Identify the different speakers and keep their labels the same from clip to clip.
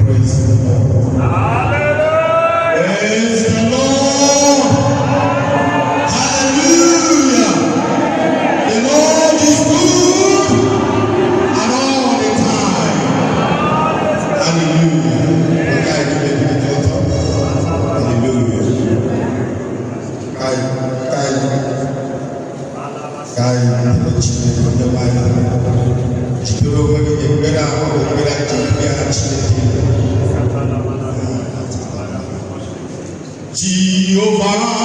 Speaker 1: Praise the Lord. Hallelujah. Praise the Lord. Hallelujah. The Lord is good and all the time. Hallelujah. Jehovah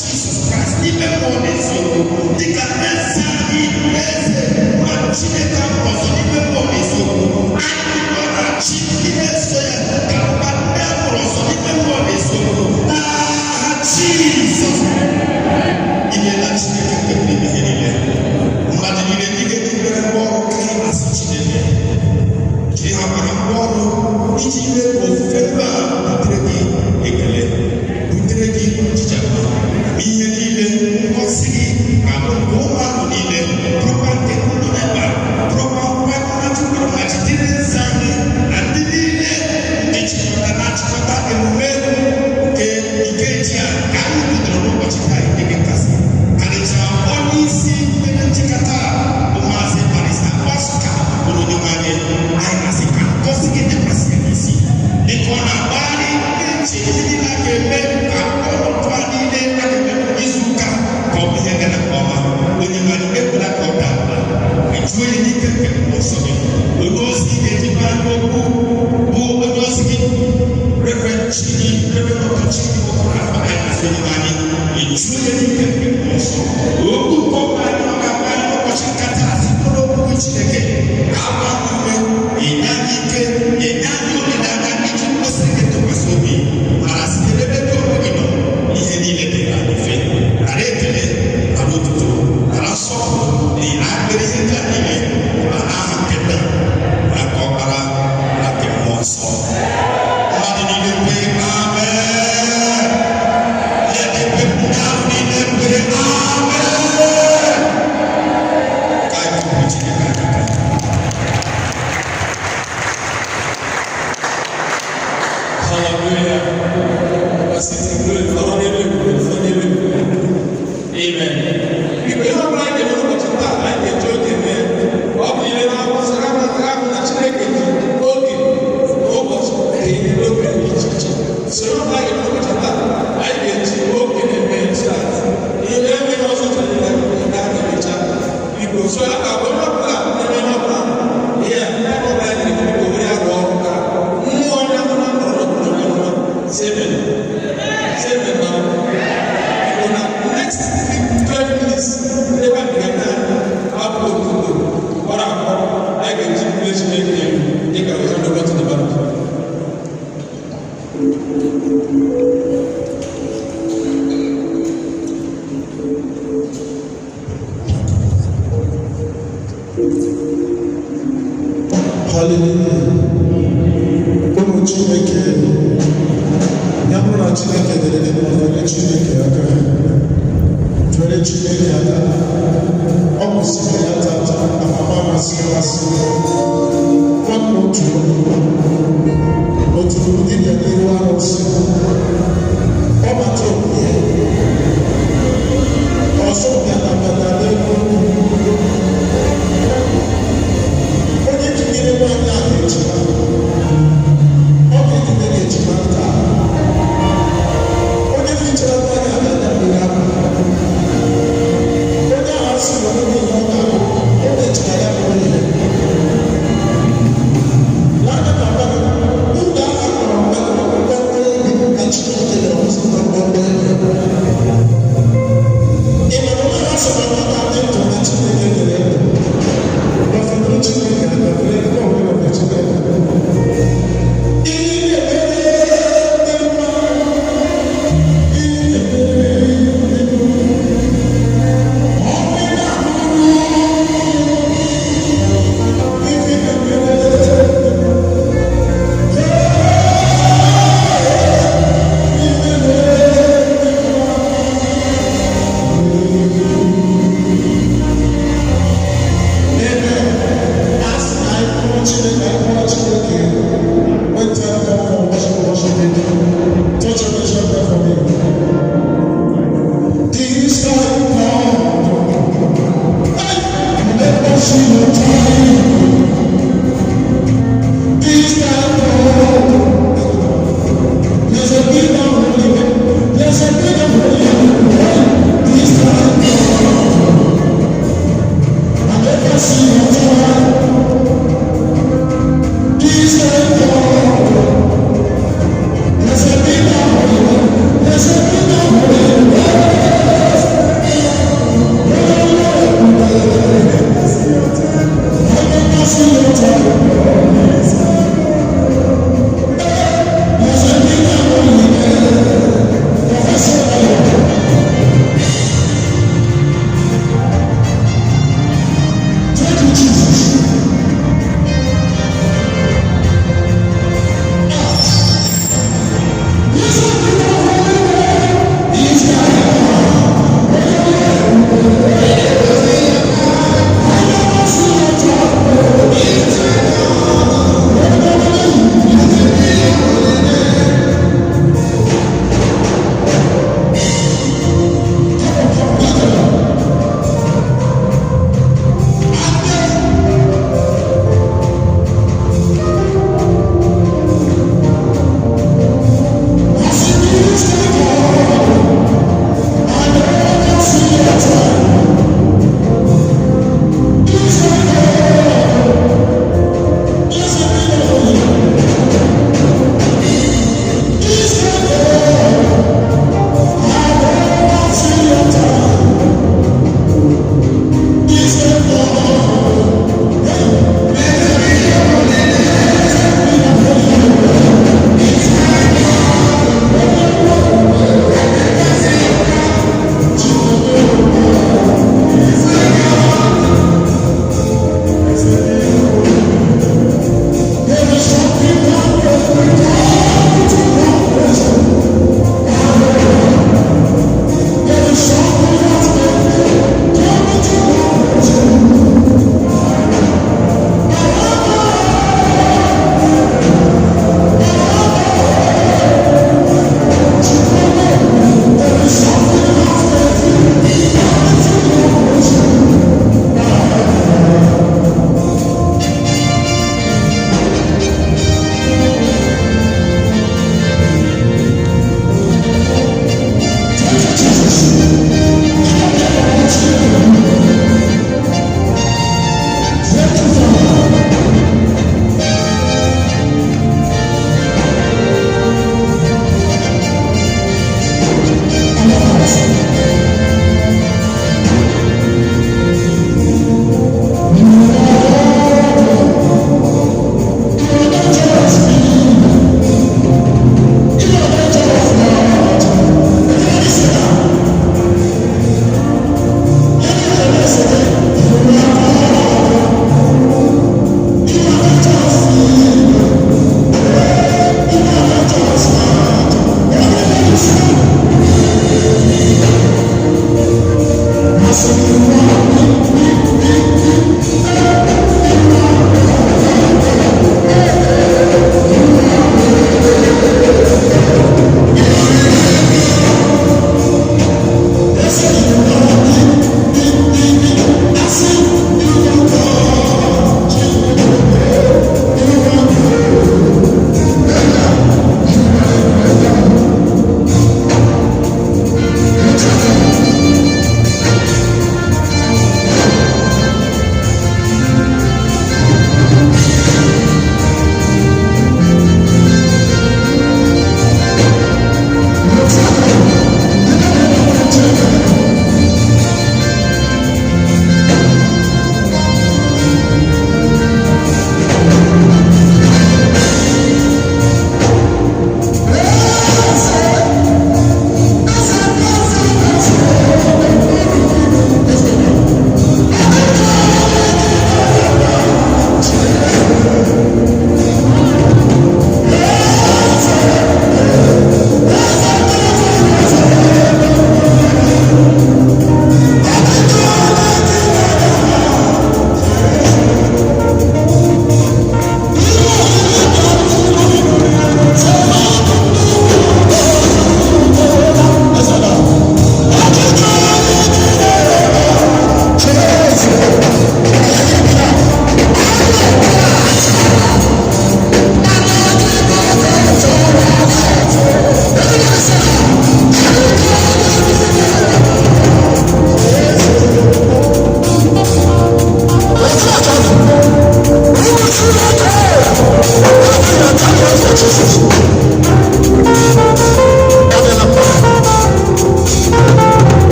Speaker 1: Jesus Christ, even more than you. The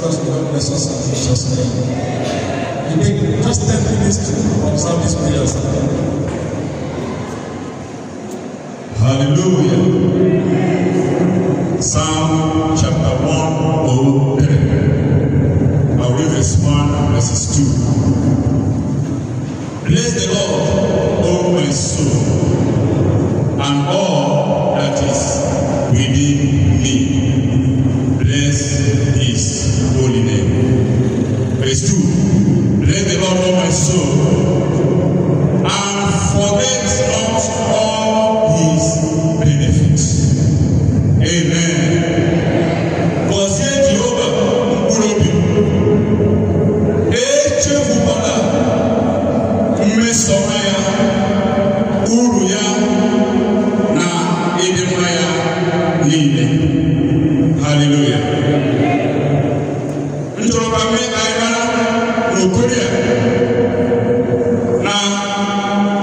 Speaker 2: us, God bless us in Jesus' name. We take just 10 minutes to observe these prayers.
Speaker 1: Hallelujah. Psalm chapter 103. I'll read verse 1 and verses 2. Bless the Lord, O my soul, and all that is within me. Bless his holy name. Verse 2. Bless the Lord, O my soul, and forget not all his benefits. Amen. Kọzie Jehova mkpụrụ obi. Echefukwala mmesoma ya, uru ya, na ịdị mma ya niile. Hallelujah. Nchọrọ ka mee ka anyị mara n'okori a na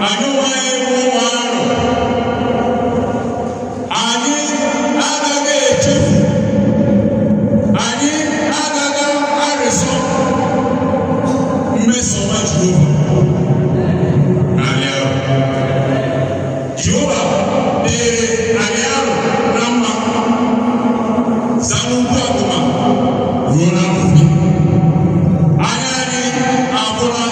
Speaker 1: anyị onwe anyị bụ ụmụ arụ. Anyị agaghị echefu, anyị agaghị arịsọ mmesoma Jehova n'anyị arụ. Jehova dịrị anyị arụ na mma, zanugwu agụma ruo na mfufe. Anya anyị abụla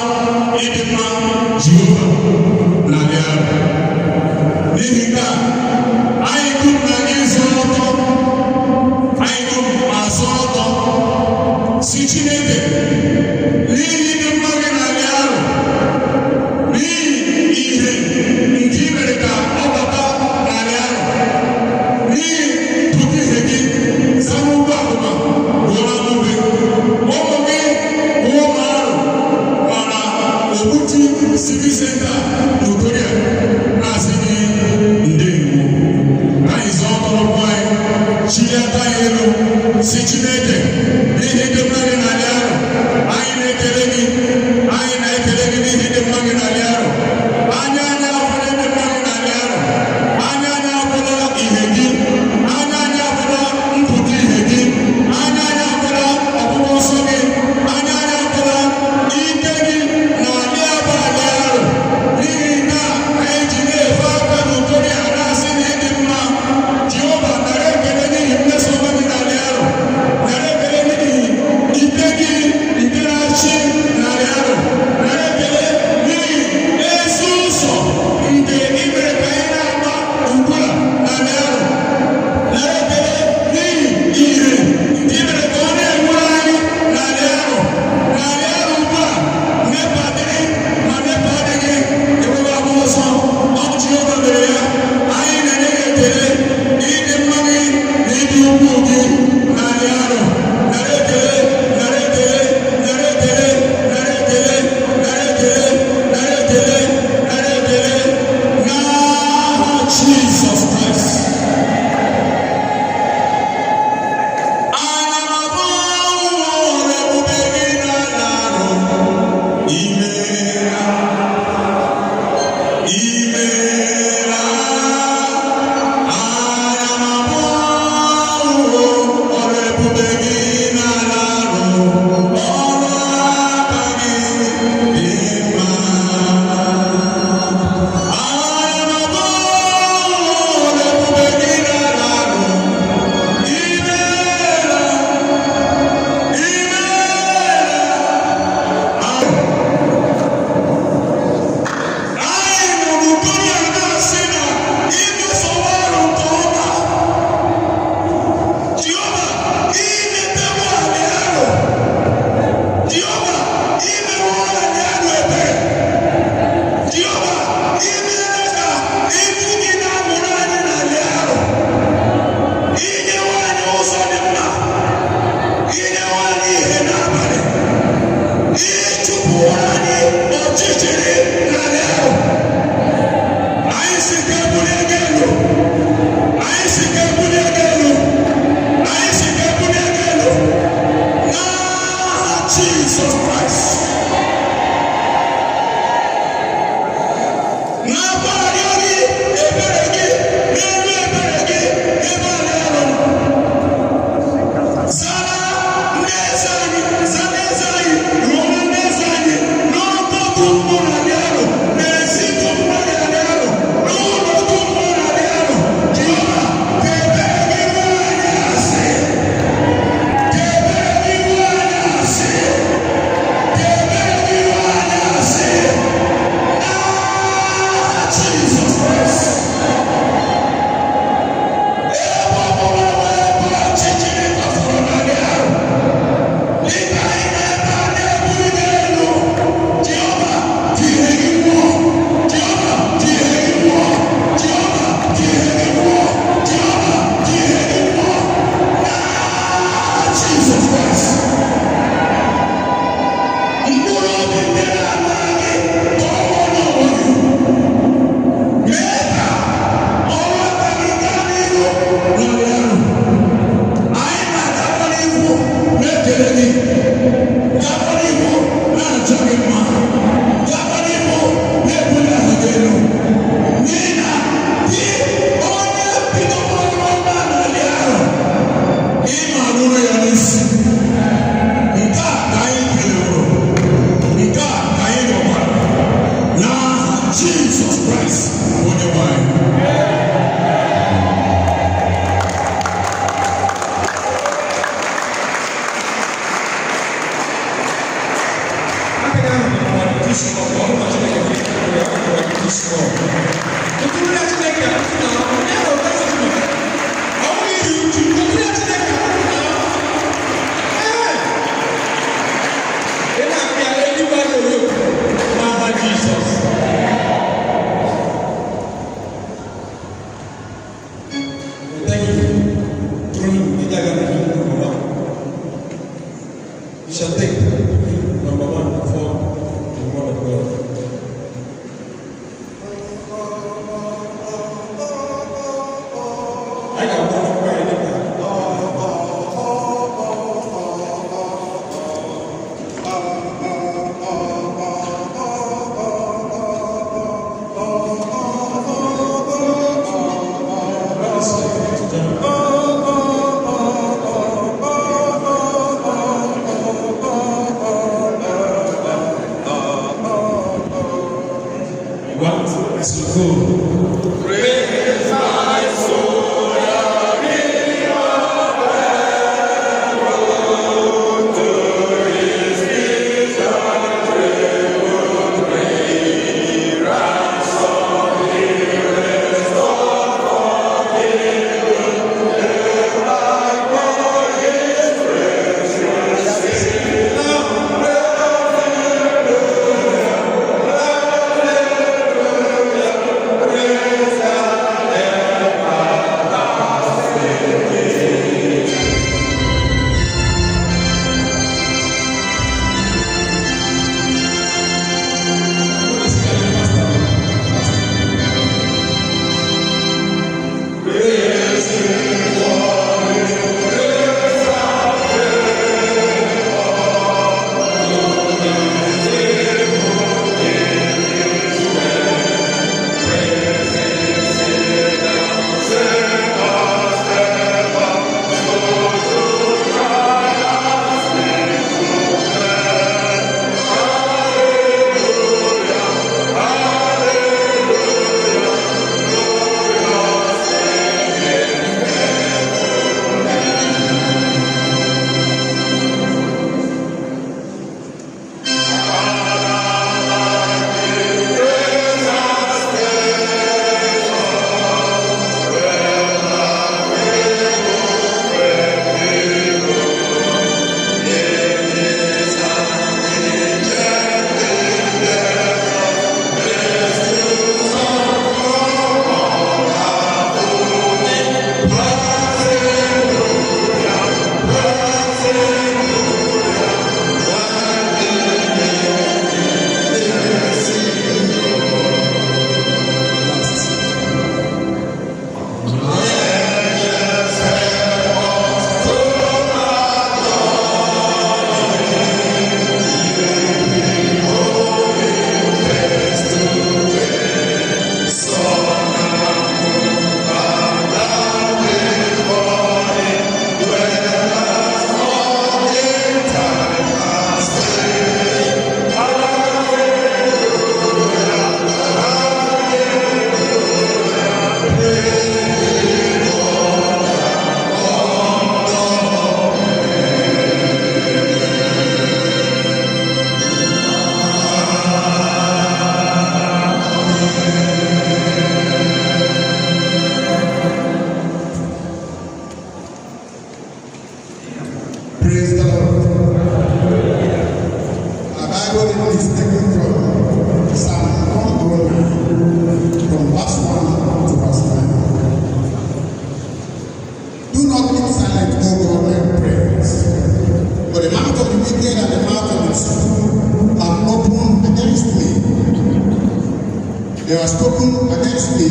Speaker 3: They have spoken against me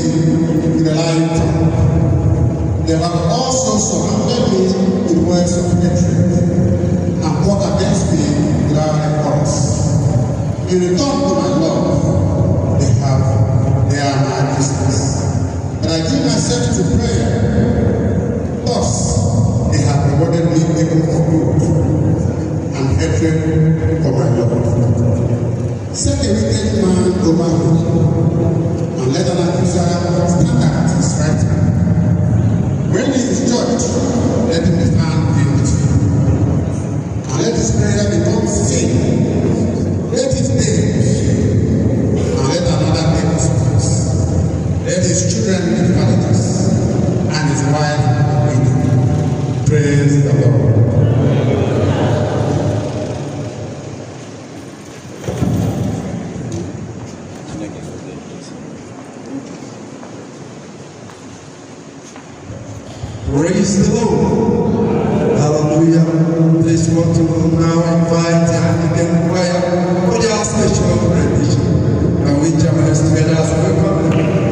Speaker 3: with a lying tongue. They have also surrounded me with words of hatred and fought against me without a cause. In return to my love, they are my business. But I give myself to prayer. Thus, they have rewarded me even for good and hatred for my love. Set a wicked man over him, and let an accuser stand at his right hand. When he is judged, let him be found guilty. And let his prayer become sin. Let his name
Speaker 2: Praise the Lord. Hallelujah. Please want to now invite the Anglican choir for their special rendition. And we join us together as we welcome them.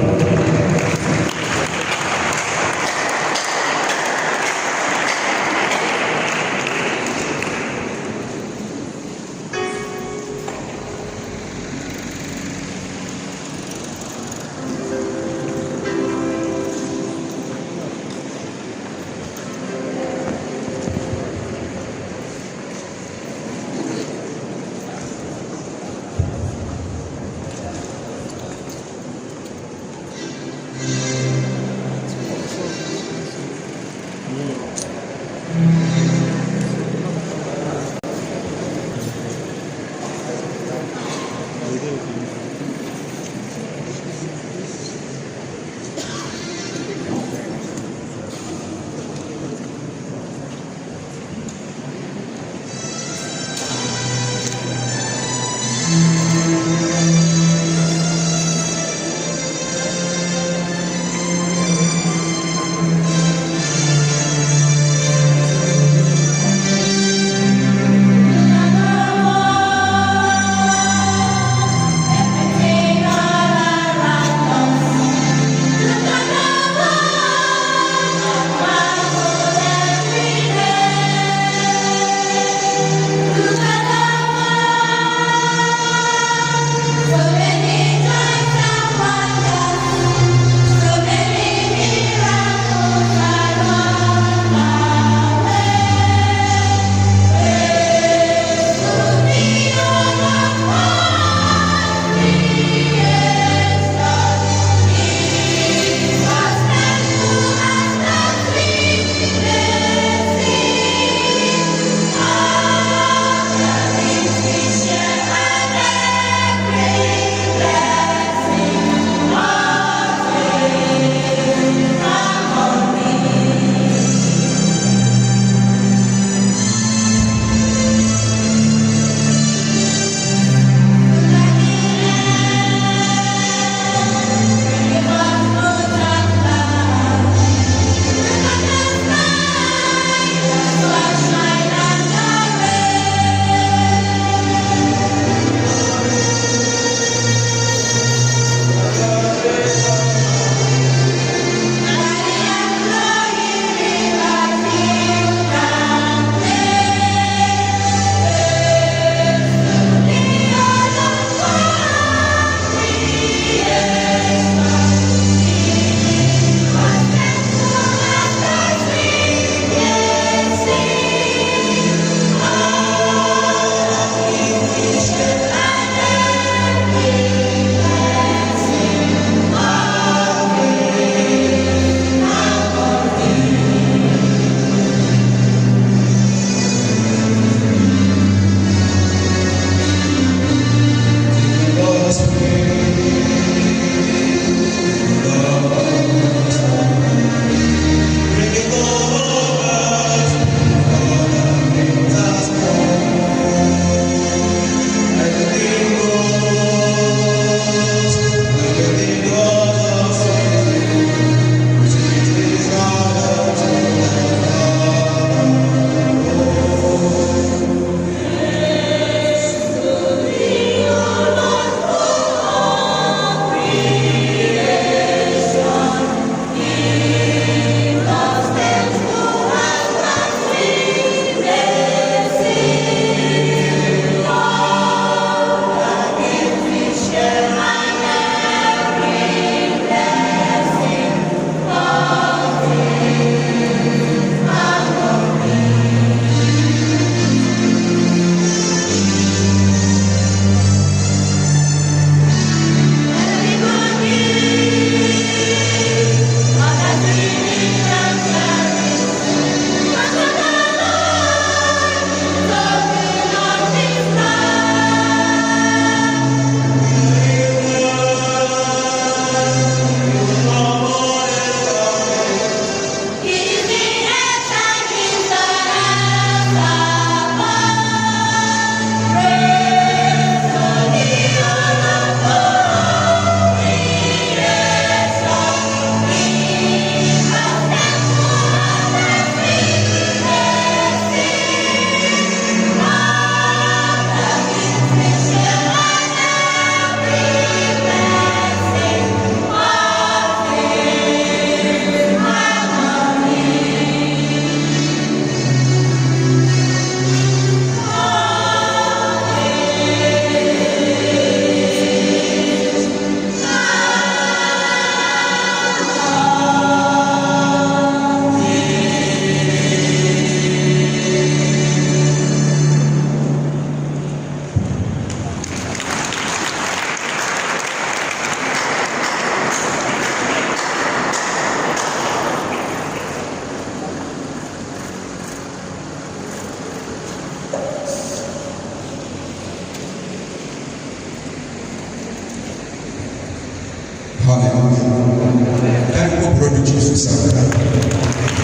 Speaker 2: of Jesus.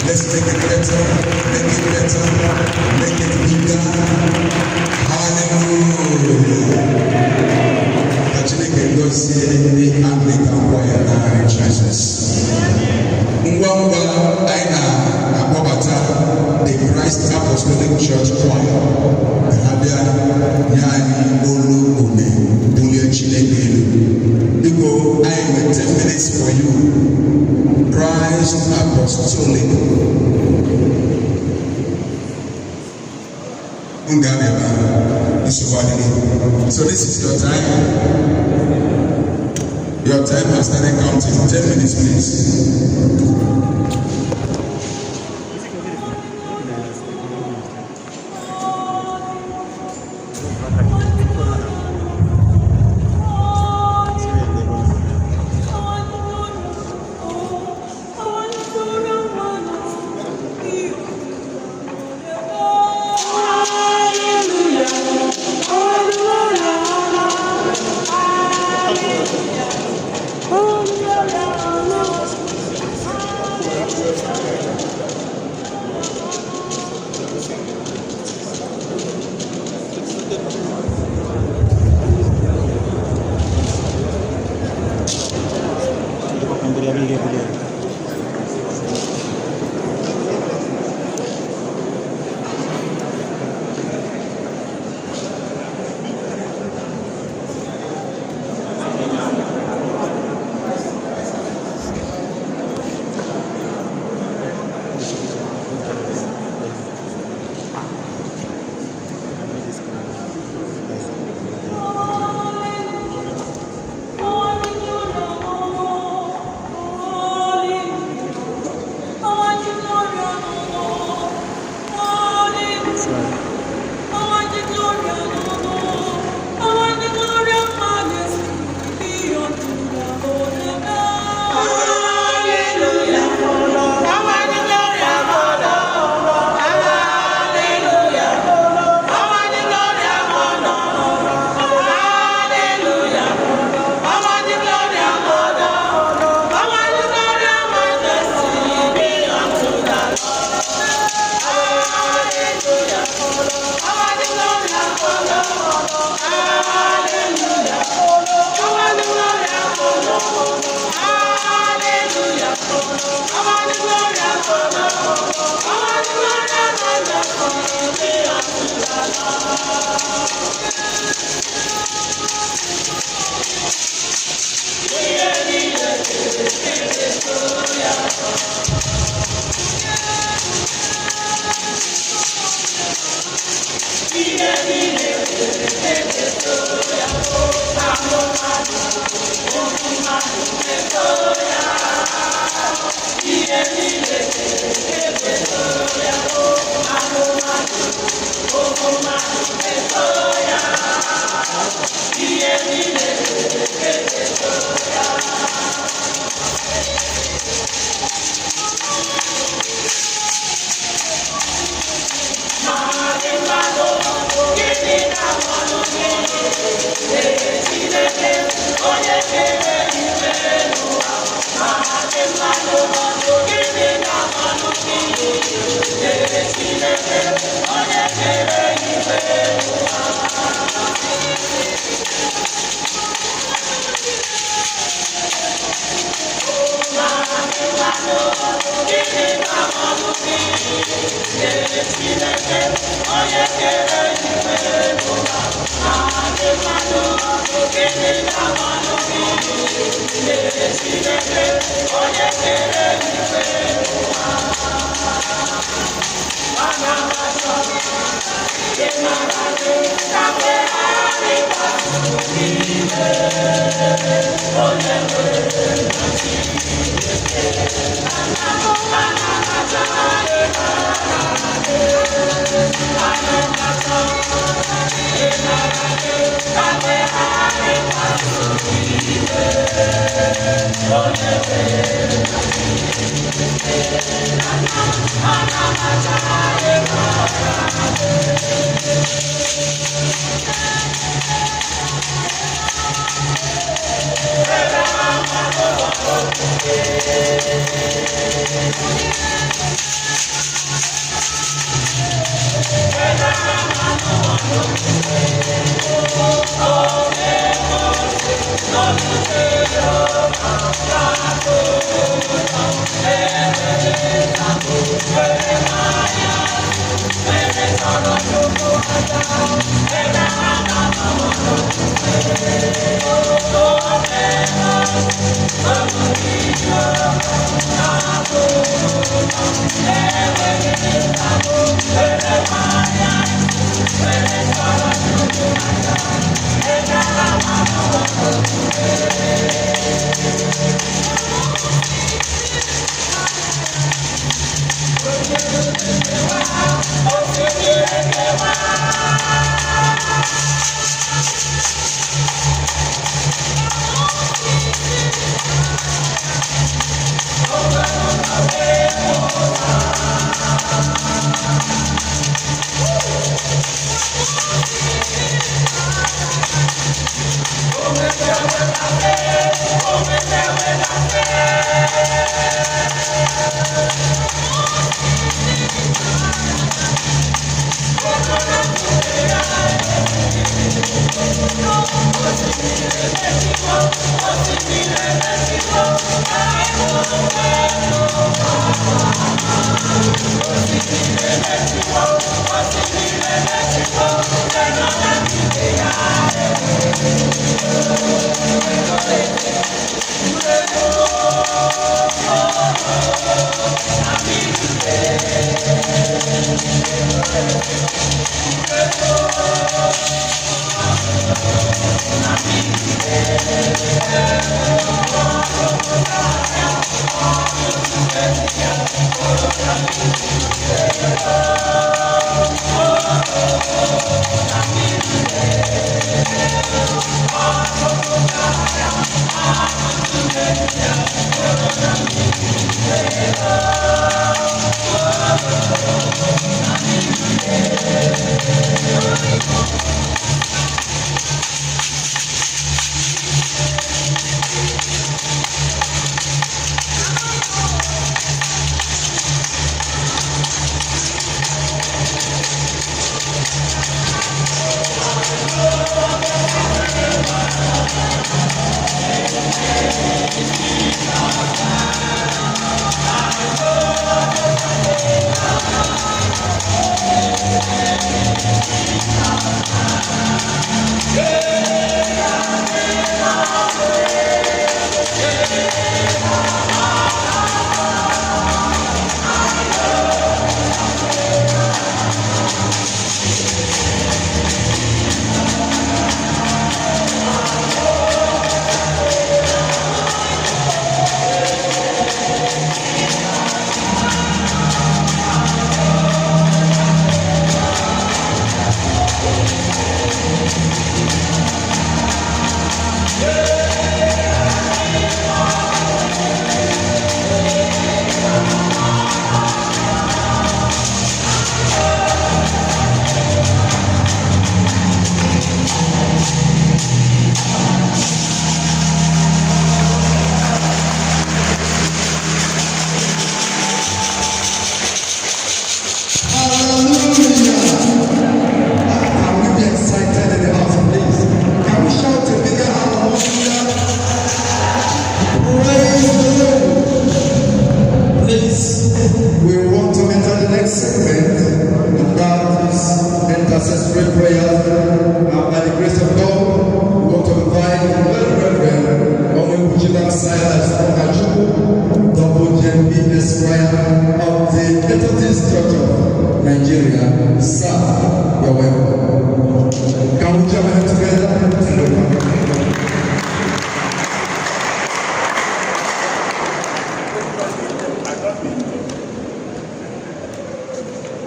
Speaker 2: Let's make it better, make it better, make it bigger. Hallelujah. Actually, can go see the Anglican choir now in Jesus. Mwamba aina Abobata, the Christ Apostolic Church Choir. Habia Nyani Olu Ome, Bulia Chilekelu. Nico, I am 10 minutes for you. Christ Apostolic. So this is your time. Your time has started counting. 10 minutes, please.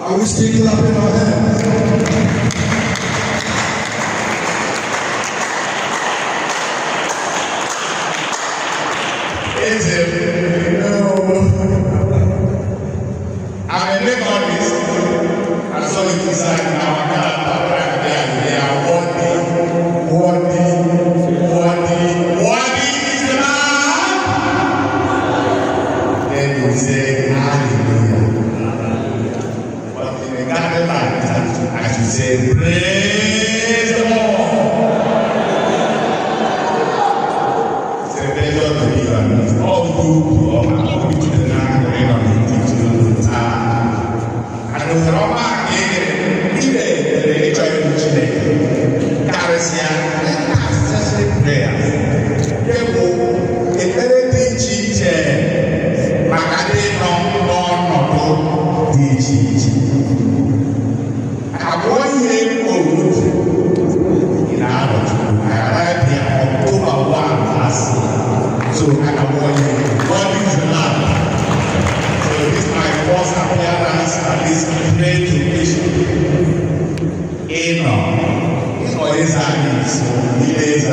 Speaker 2: Are we still clapping our hands?
Speaker 1: Is it? No. I'm a Methodist. I saw it inside now. I can't they are worthy is the man. Then you say, hallelujah. But in a garden like that, I should say, praise the Lord. All the people of our community to the land of the time. And with Roma again, the church Caresia, necessary prayers. A very teaching, Macade non teaching. I have 1 year old in our I arrived here October 1 last year. So I have 1 year. God is the Lord. So this is my first appearance at this great occasion. For Israel, so he is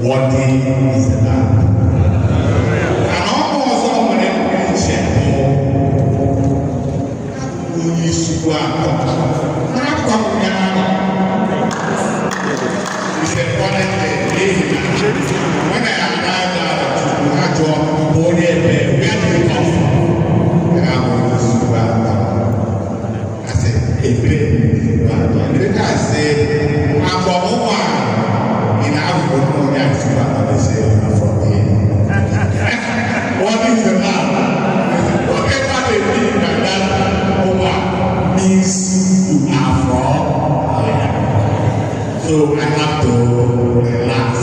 Speaker 1: worthy is the Lamb. And almost all when it mentioned, who is to when I arrived at where do you come from? And I was I said, I said, I'm from Oman. In Africa, they say, I'm from here. What is the man? Whatever they mean by that, Oman means you are from here. So I have to relax.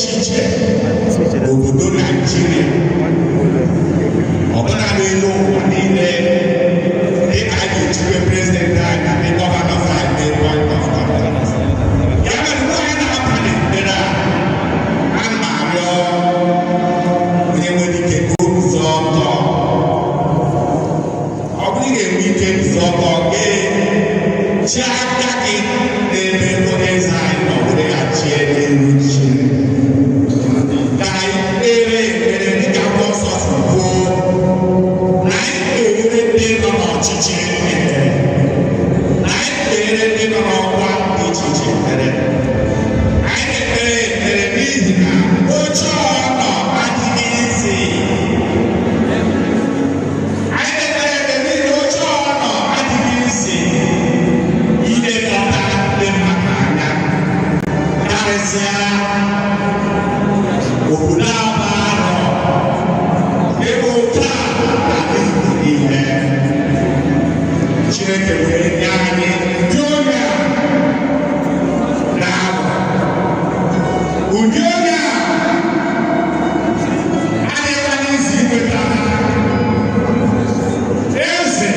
Speaker 1: iche iche obodo Naijiria ọbụna n'elu ụwa niile dịka a ga-ejikwe prezidenti anyị na ndị gọvanọs anyị mee point of contact. Ya mere mgbe anyị na-aba n'ekpere a ana m arịọ onye nwere ike ka o guzo ọtọ. Ọ bụrụ ị ga-enwe ike guzo ọtọ chi aka gị n'ebe onye eze anyị nọ were ya chie n'elu Chineke ka anyị kpere ekpere dịka akwụkwọ nsọ si kwuo na anyị kpere ndị nọ n'ọchịchị ekpere, na anyị kpere ndị nọ n'ọkwa dị iche iche ekpere, anyị na-ekpere ekpere n'ihi na oche ọnọ adịghị izi. Anyị na-ekpere ekpere n'ihi na oche ọnọ adịghị izi ilekọta ndị mmadụ anya, karịsịa obodo Aba nọ ebe oke a na Igbo niile. Chineke were nye anyị ndị onye a na-abụ ụdị onye a adịghịkwa n'izu inweta eze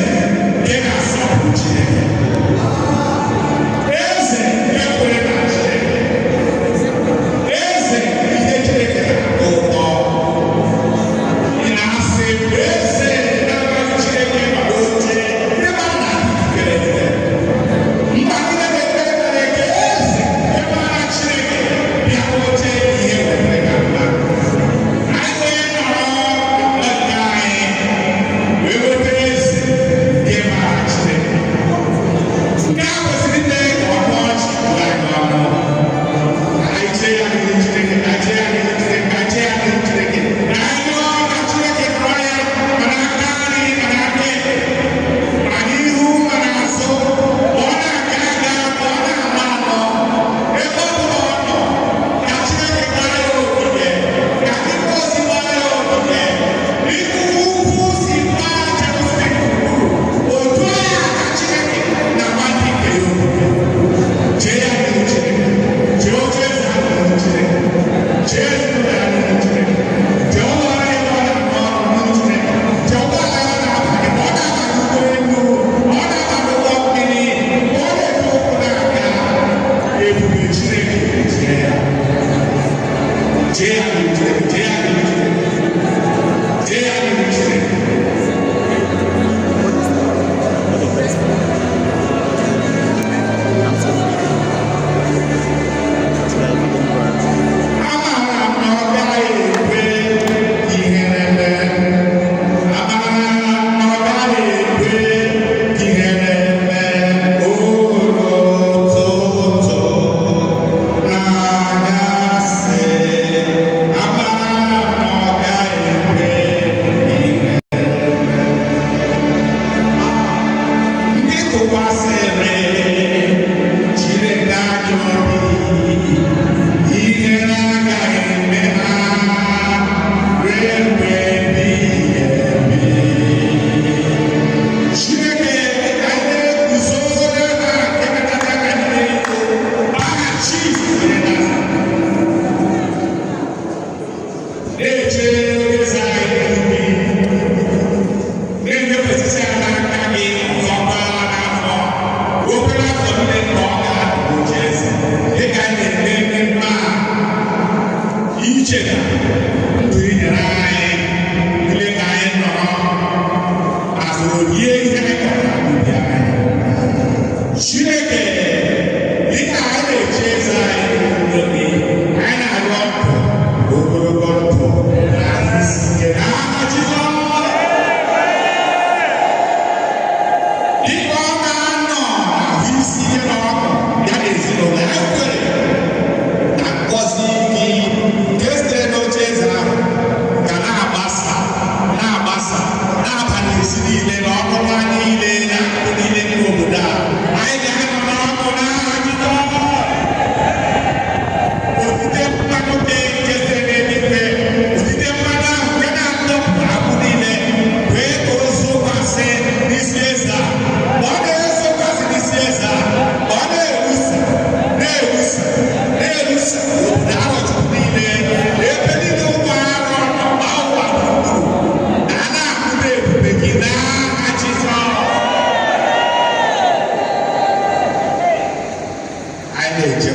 Speaker 1: nke ga-asọpụrụ Chineke, eze nke kwere na Chineke,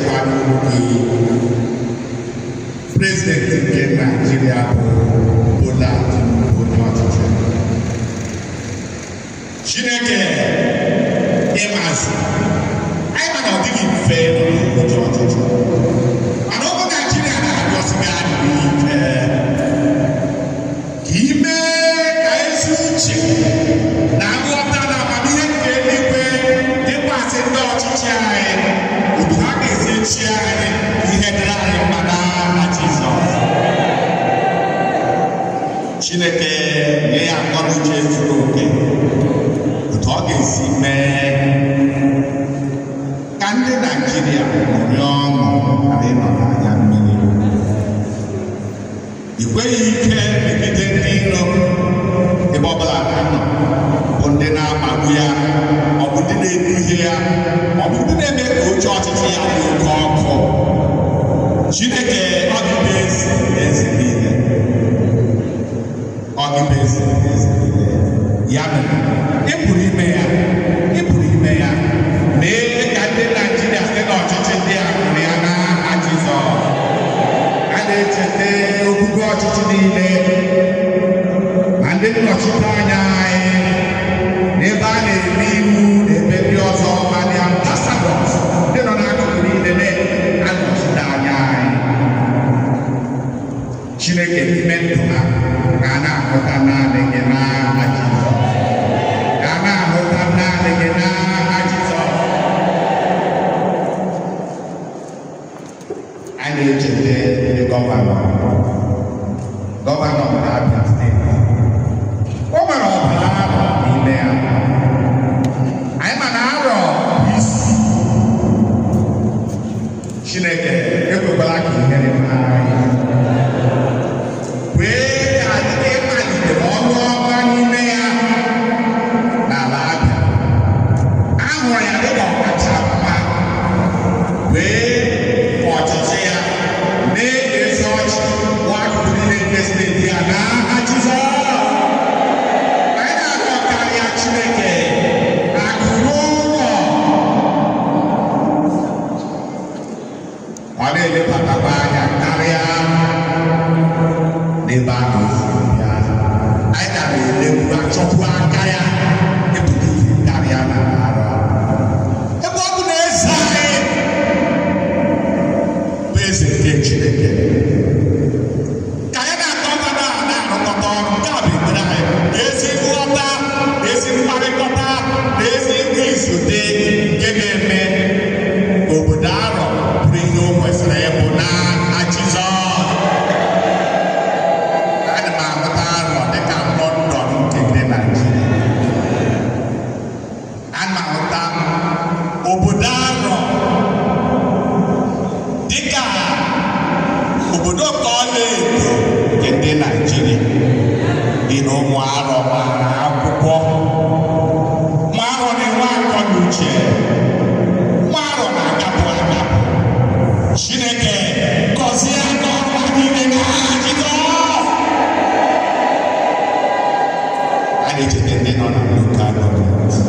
Speaker 1: na-echekwa n'oge prezidenti nke Naịjirịa bụ Bola Tinubu onye ọchịchị. Chineke ịmazụ anyị ma na ọ dịghị mfe n'oge ọchịchị, mana ọ bụ Naịjirịa na-arịọsịghị adịghị ike ka ime ka ezi uche na nghọta na amamihe nke eluigwe dịkwasị ndị ọchịchị anyị, otu ha ga-esi chi anyị ihe dịrị anyị mma n'aha Jizọs. Chineke nye ya akọnuche zuru oke otu ọ ga-esi mee ka ndị Naịjirịa nwere ọṅụ ghara ịnọ n'anya mmiri. I kweghị ike megide ndị iro ebe ọbụla ha nọ, bụ ndị na-akpagbu ya, ọ bụ ndị na-eduhie ya, ọ bụ ndị na-eme ka oche ọchịchị ya dị oke ọkụ. Chineke ọ dịbe eze eze niile, ọ dịbe eze eze niile. Ya mere ị pụrụ ime ya, ị pụrụ ime ya, mee ka ndị Naịjirịa site n'ọchịchị ndị a hụrụ ya n'aha Jizọs. A na-echeta ogugo ọchịchị niile ma ndị nnọchiteanya anyị n'ebe a na-eme iwu na ebe ndị ọzọ, ma ndị ambasadọs ndị nọ n'akụkụ niile na-anọchite anya anyị. Chineke n'ime ndụ ha ka a na-ahụta naanị gị n'aha Jizọs, ka a na-ahụta naanị gị n'aha Jizọs. A na-echeta ndị gọvanọ nke Abia steeti, o nwere ọbara arọ n'ime ya. Anyị ma na arọ bụ isi. Chineke ekwekwala ka ihere mara anyị, kwee ka anyị ịmalite ọrụ ọma n'ime ya n'ala Abia. Ahụrụ ya dịka ọkacha mma, wee ọchịchị ya na-ezi ọchị wakụkụ niile nke steeti ya n'aha Jizọs. Anyị na-akọ karịa Chineke akụ n'ụlọ, ọ na-elebatakwa anya karịa n'ebe a na-esi ya. Anyị ka na-elebu achọpụ aka ya ịpụta ihe karịa na arọ ebe ọ bụ na eze anyị bụ eze nke Chineke. Ka anyị na-akọta na-arụkọta ọrụ, nke a bụ ekpere anyị, na ezi nghọta, na ezi mkparịkọta, na ezi ndị izute nke ga-eme ka obodo arọ bụrụ ihe o kwesịrị ịbụ n'aha Jizọs. Ana m ahụta arọ dịka London nke ndị Naịjirịa. Ana m ahụta obodo arọ dịka obodo ka ọ na-eto nke ndị Naịjirịa. Dị na ụmụ arọ gbara akwụkwọ, ụmụ arọ na-enwe akọ na uche, ụmụ arọ na-agapụ agapụ. Chineke gọzie aka ọrụ ha niile n'aha Jizọs. A na-echeta ndị nọ na lokal gọọmenti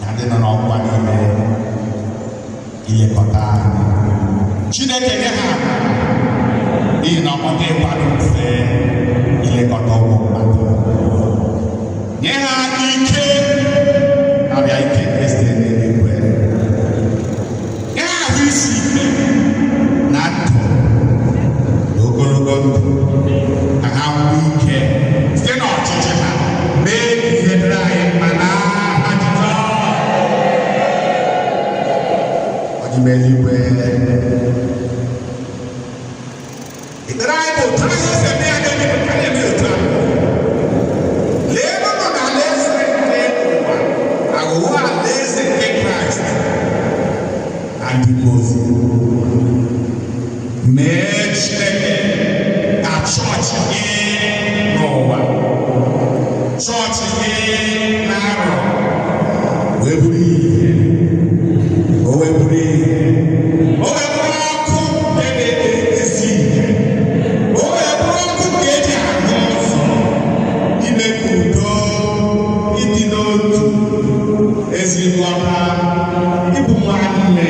Speaker 1: na ndị nọ n'ọkwa niile ilekọta anyị. Chineke nye ha n'ihi na ọ dị ịkwado mfe ilekọta ụmụ mmadụ. Nye ha ike karịa ike nke site n'eluigwe. Nye ha ahụ isi ike na ndụ na ogologo ndụ, ka ha nwee ike site n'ọchịchị ha mee ihe dịrị anyị mma n'aha Jizọs. Ọ dị n'eluigwe. Ekpere anyị bụ otu anyị si eme ya n'eluigwe ka anyị eme otu ahụ. Lee ebe nọ na alaeze nke ụwa aghụghọ alaeze nke Kraịst na ndị ozi. Mee Chineke ka chọọchị gị n'ụwa, chọọchị gị na-arọ wee bụrụ ihe, o wee bụrụ ihe, o wee bụrụ ọkụ nke na-esi ihe, o wee bụrụ ọkụ nke eji ahụ ụzọ, ime ka udo, ịdị n'otu, ezi nghọta, ịbụ nwanne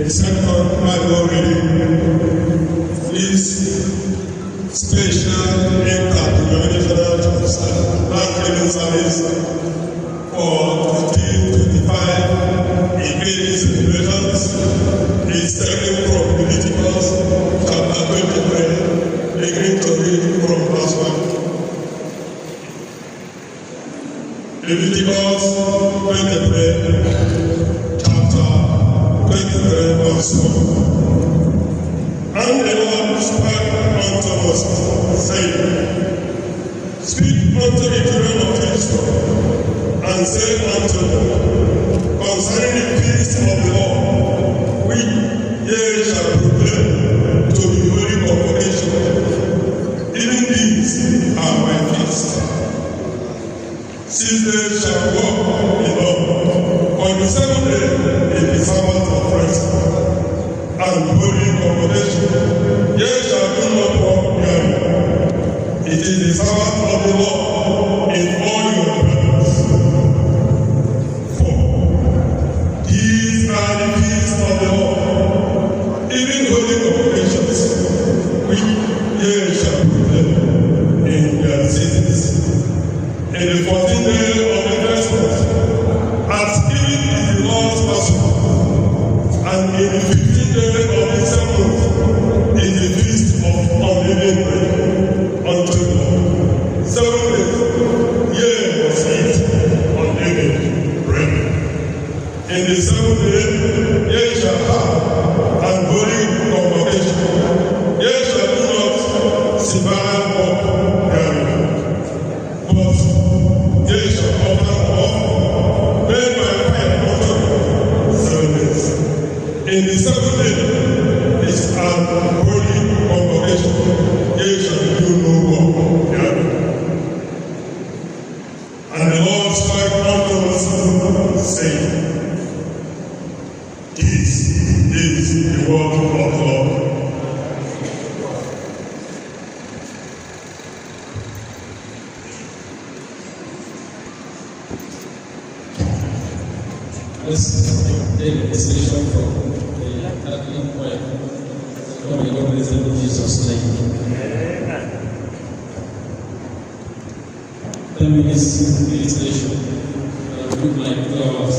Speaker 4: Second Bible reading is special denominational service for 1525 Immediate celebrations is taken from Leviticus chapter 23, beginning to read from verse 1. Leviticus 23, chapter 23, verse 1. And the Lord spake unto Moses, saying, Speak unto the children of Israel, and say unto them, concerning the feast of the Lord, which ye shall proclaim to the holy convocation, even these are my feasts. 6 days shall walk in all. On the 7th day is the Sabbath of rest and holy convocation. Ye shall do not walk therein. It is the Sabbath of the Lord in all your presence. 4. These are the feasts of the Lord, even holy convocations, which ye shall proclaim in their seasons. In the 14th day of the first month, as even is the Lord's Passover, and in the 15th day of the second month is the feast of unleavened bread unto the Lord. 7 days, ye must eat unleavened bread. In the 7th day, ye shall have an holy convocation. Ye shall do not sever walk therein. But ye shall offer up made by fire unto 7 days. In the 7th day is an holy convocation. Ye shall do no work therein. And the Lord spake unto Moses, saying, This
Speaker 5: Let's take a selection from the Catholic choir. God may God bless them in Jesus' name. 10 minutes meditation. Look like 2 hours.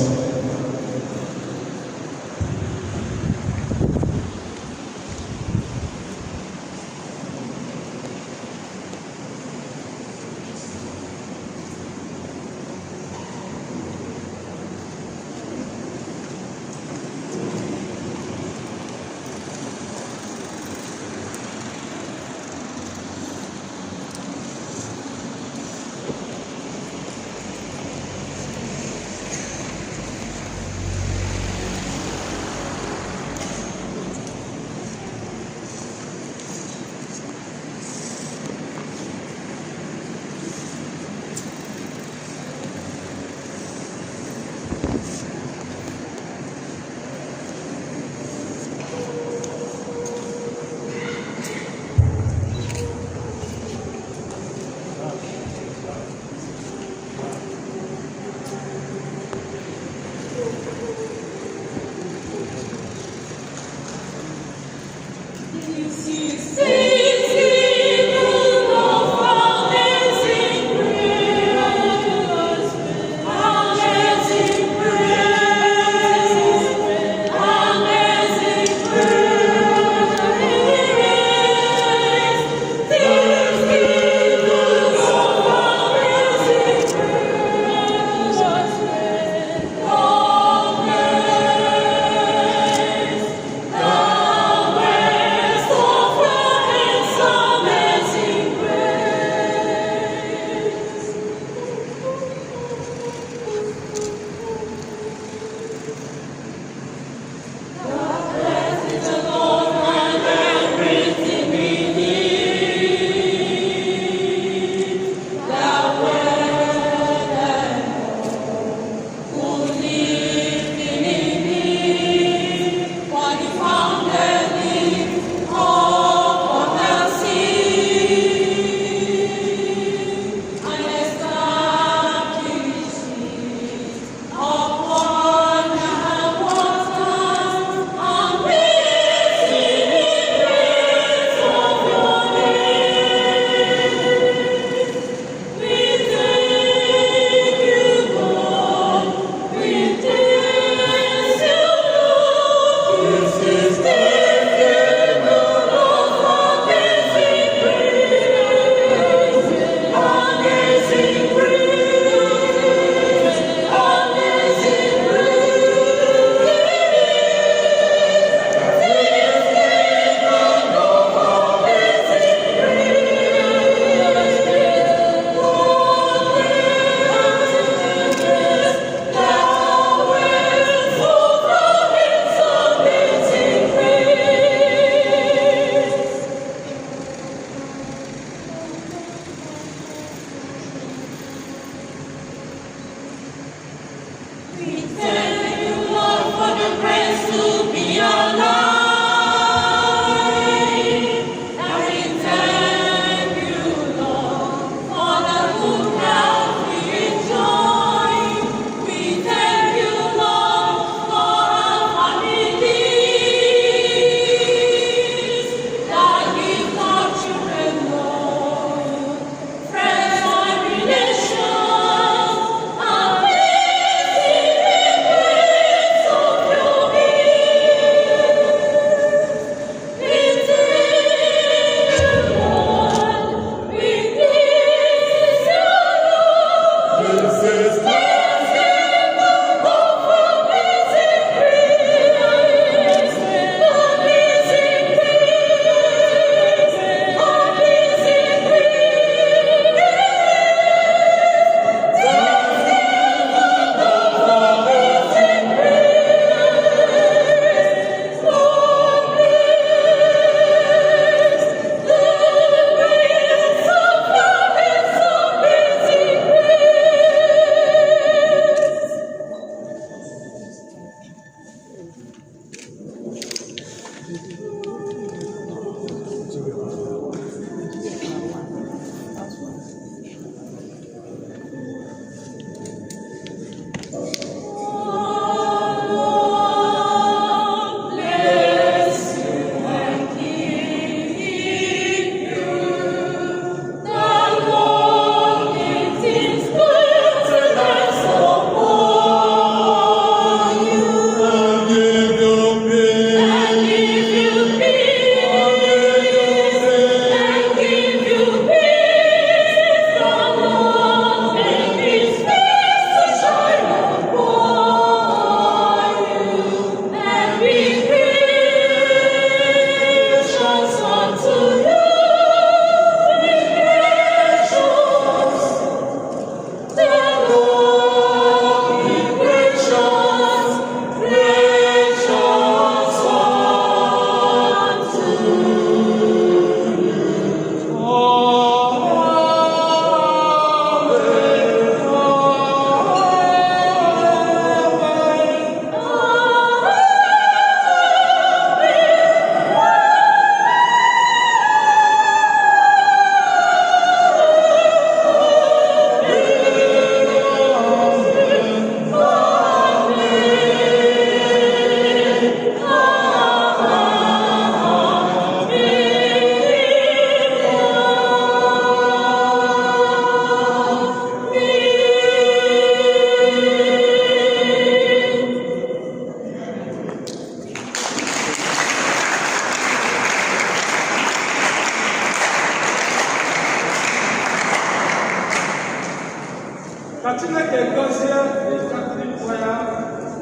Speaker 6: Chineke gozie the Catholic choir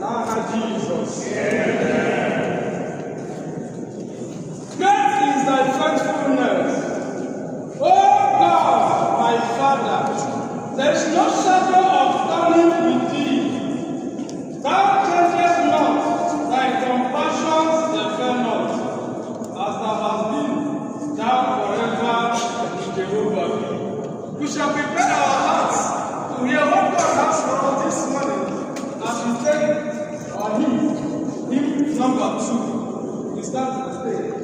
Speaker 6: n'aha Jesus. Great is thy faithfulness, O God, my Father. There is no shadow of turning with thee. Thou changest not, thy compassions they fail not, as thou hast been, thou forever, Jehovah. We shall prepare our hearts to hear what God has for us this morning as we take our hymn number 2. We start the stage.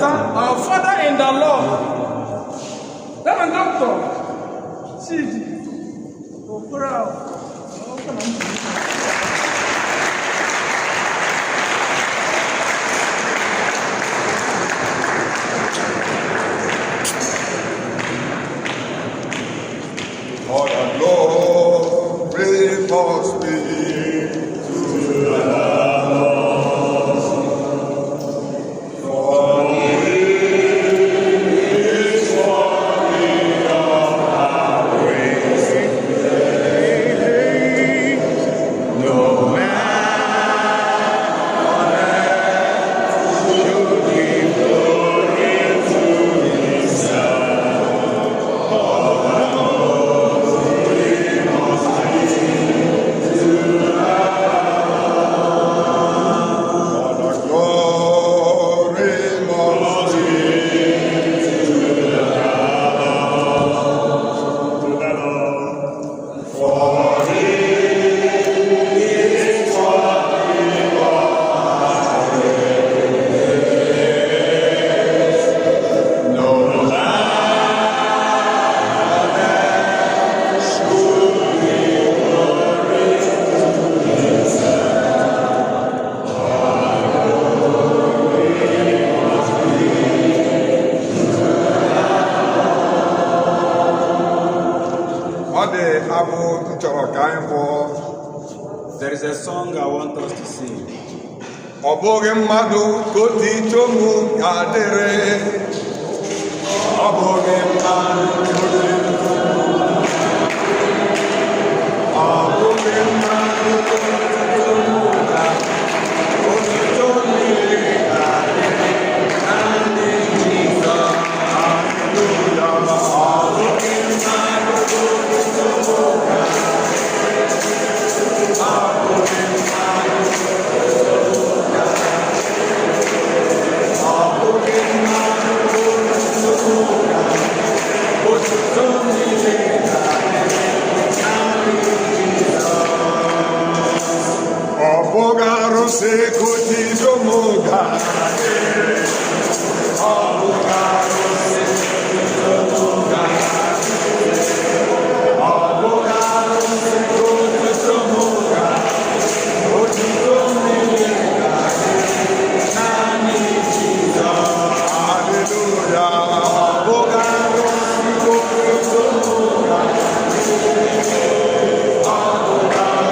Speaker 6: Our Father in the Lord. Reverend Doctor, see
Speaker 4: all the glory must be to the Lord. For He is worthy of our praise. No
Speaker 7: ọ bụghị mmadụ ka otito m ga-adịrị, ọ bụghị mmadụ ka otito m ọ bụghị mmadụ ka otito m otito niile ga-adịrị naanị Jizọs. Hallelujah. Ọ bụghị mmadụ ka otito m ga-adịrị, ọ bụghị mmadụ se cotizo moga, abogado se cotizo moga, abogado se cotizo moga, cotizo moga, nani Jesus, hallelujah, abogado se cotizo moga, abogado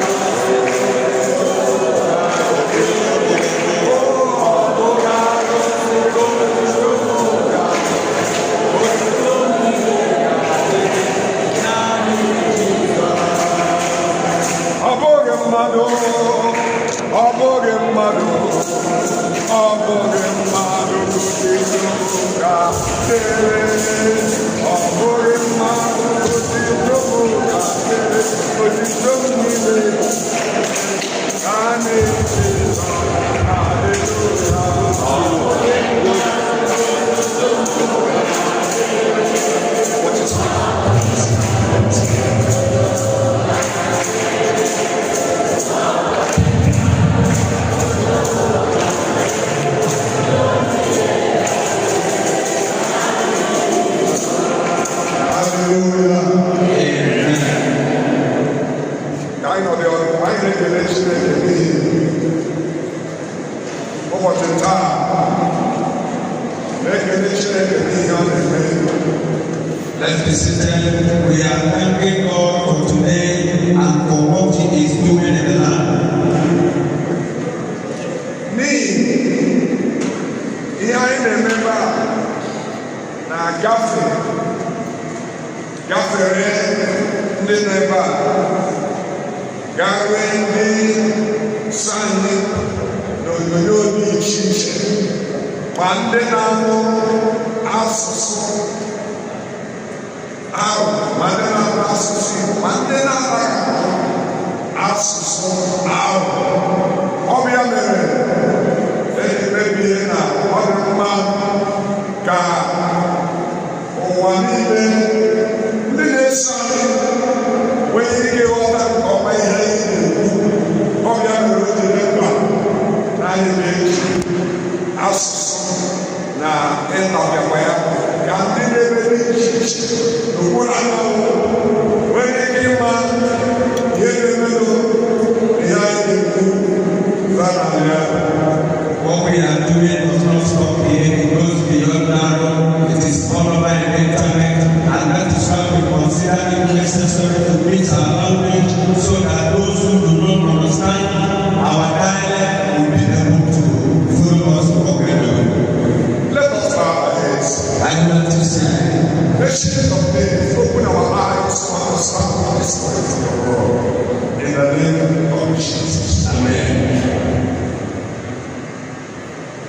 Speaker 7: Let's be seated. We are thanking God for today and for what He is doing in the land. Me, here I remember na Gaffer, remember, Gary, Sunny, no, Mandela, what we are doing does not stop here. It goes beyond narrow. It is all over the internet, and that is why we consider it necessary to meet our language so that those who do not understand our dialect will be able to follow us what we are doing. Let us bow our heads. I would like to say, let's open our eyes to understand what is going on in the world. In the name of Jesus. Amen.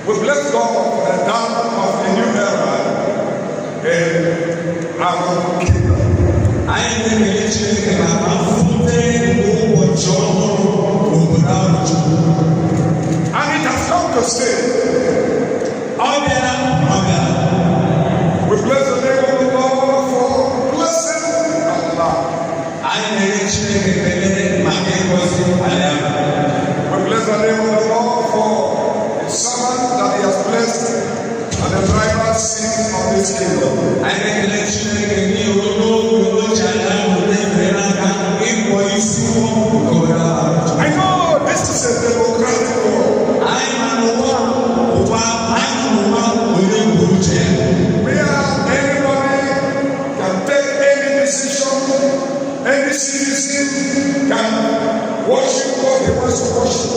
Speaker 7: We bless God for the dawn of a new era in our kingdom. I am the ministry of our food, and it has come to say, we bless the name of the Lord for blessing Allah. I am the ministry of we bless the name of the Lord for His servant that He has blessed and the driver's seat of this kingdom. I know this is a democratic world. Where anybody can take any decision, any citizen can worship what he wants to worship.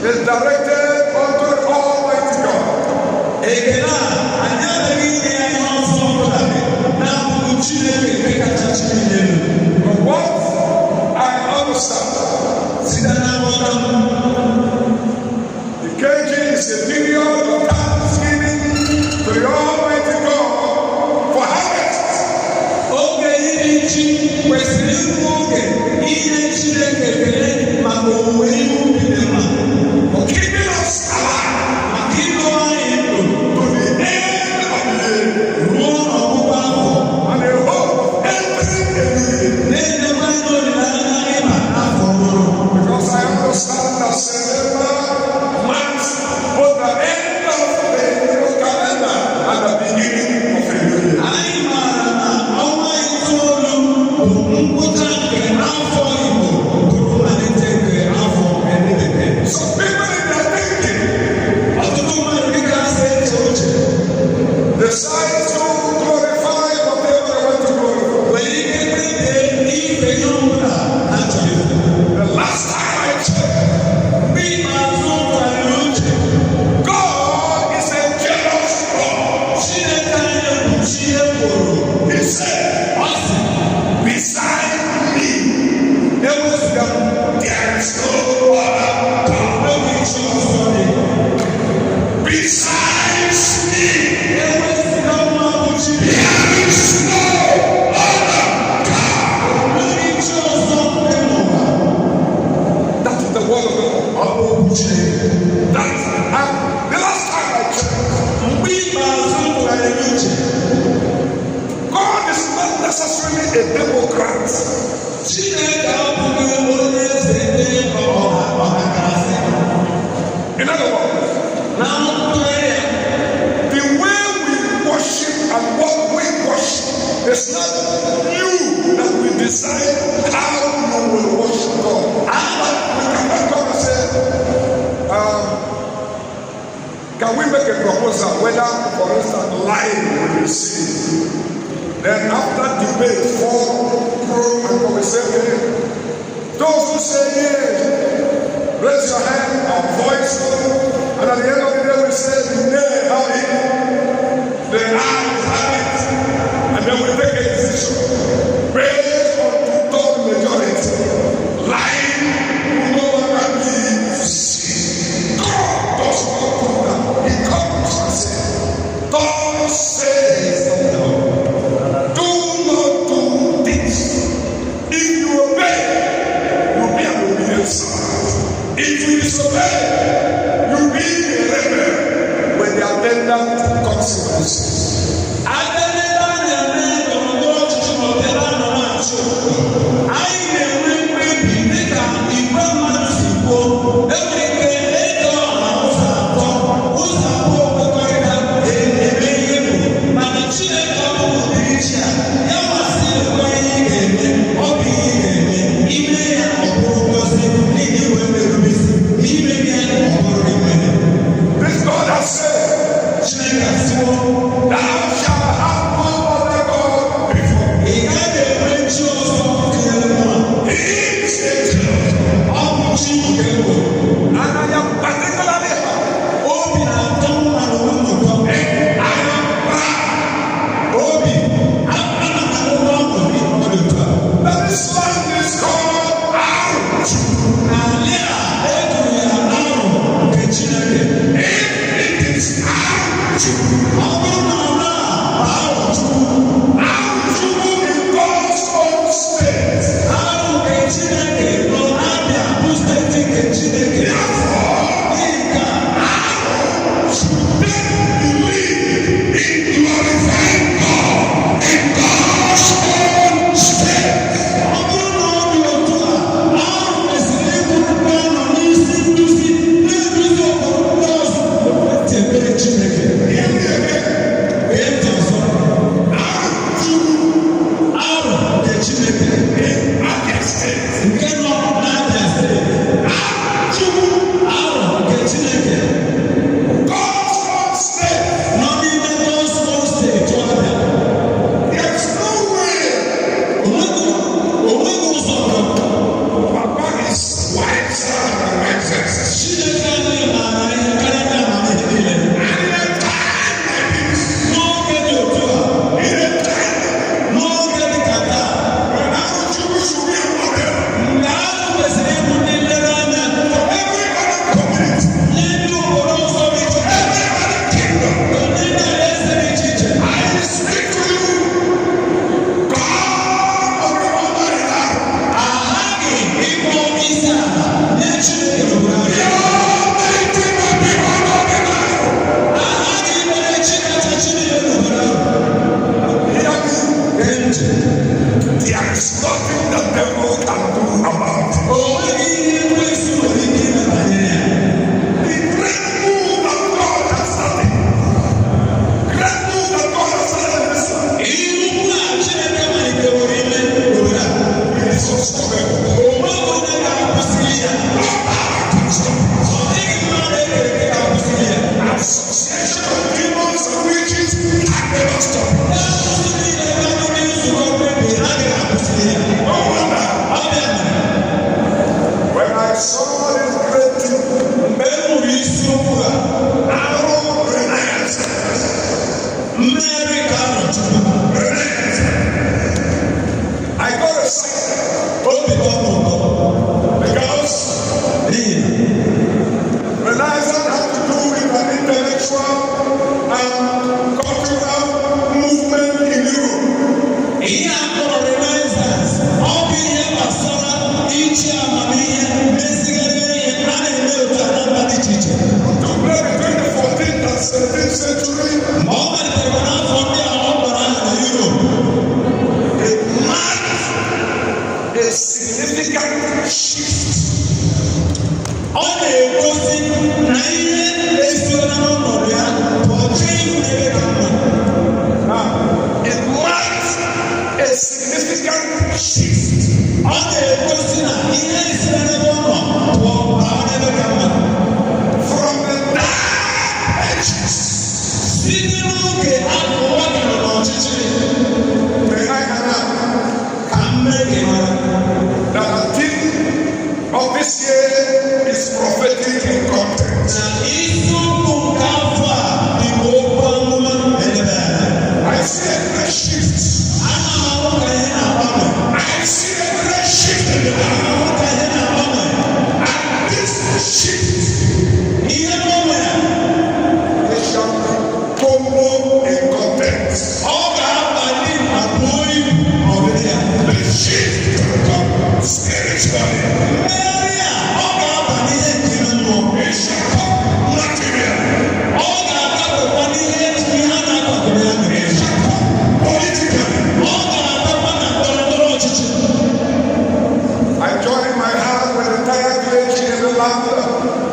Speaker 3: is directed unto the Almighty God. From what I understand, the KG is a period of thanksgiving to the Almighty God for harvest. For keeping us alive to the end of the year. And the hope of entering a new year. Because I understand that September marks both the end of the calendar and the beginning of a new year. Some people in their thinking decide to glorify whatever they want to glorify. The last time I checked, God is a jealous God. He said, beside me, there is no other God. Besides me, there is no other God. That is the word of God. That's the last time I checked. God is not necessarily a Democrat. In other words, the way we worship and what we worship is not you that we decide how you will worship God. We cannot come and say, can we make a proposal whether, for instance, lying will be sin? Then after debate, for, pro, and we say, okay, those who say yes, raise your hand and voice, and at the end of the day we say, nay, have it, the ayes have it, and then we take a decision based on two-third majority. Lying will no longer be sin. God does not do that. He comes and says, thus says the Lord, do not do this. If you obey, you'll be an obedient servant. If you disobey, you'll be a rebel with the attendant consequences. This God has said that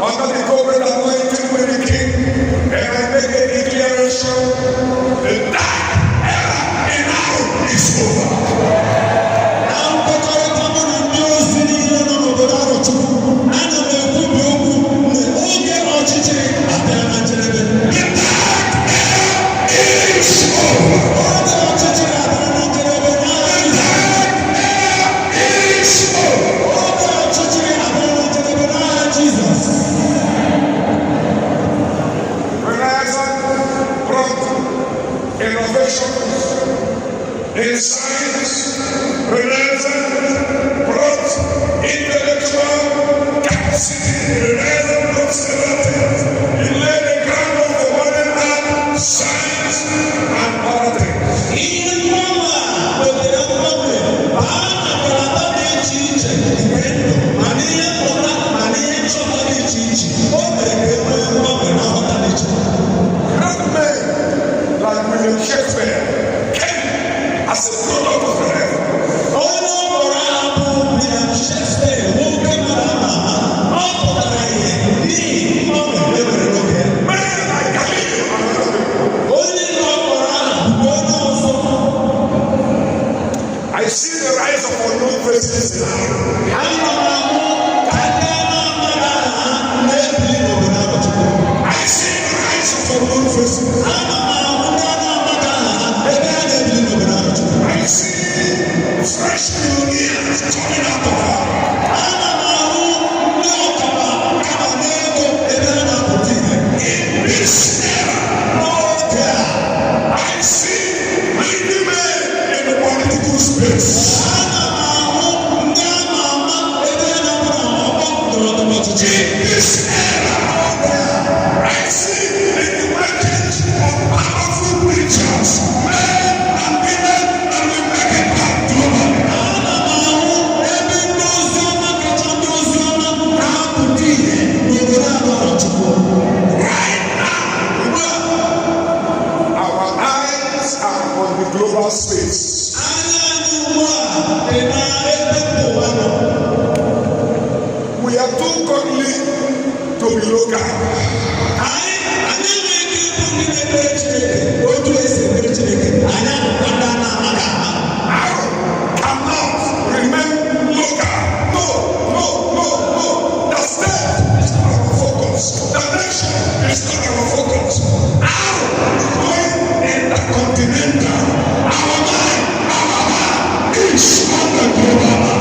Speaker 4: under the covenant anointing with the king, and I make a declaration: the dark era in now is over. In science, Renaissance brought intellectual capacity, Renaissance brought selective. He laid the ground of the modern art, science, and other things. Great men like William Shakespeare as a product of the heaven. Men like Galileo. I see the rise of unknown faces now. I see the rise of unknown faces. I see fresh pioneers coming out of her. In this era, I see mighty men in the political space. In this era, I see the emergence of powerful preachers, men and women, and we make it back globally. Right now, our eyes are on the global space. We are too godly to be local. Cannot remain local. No. The state is not our focus. The nation is not our focus. Our going intercontinental. Our mind is on the global.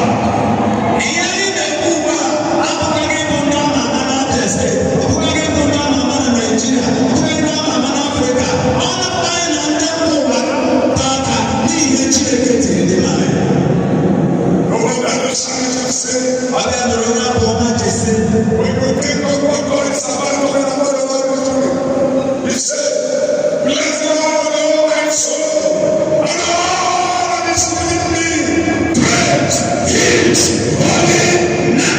Speaker 4: No wonder the scientists say, when you think of what God is about to do, He said, bless the Lord, O my soul, and all that is within me, praise His holy name.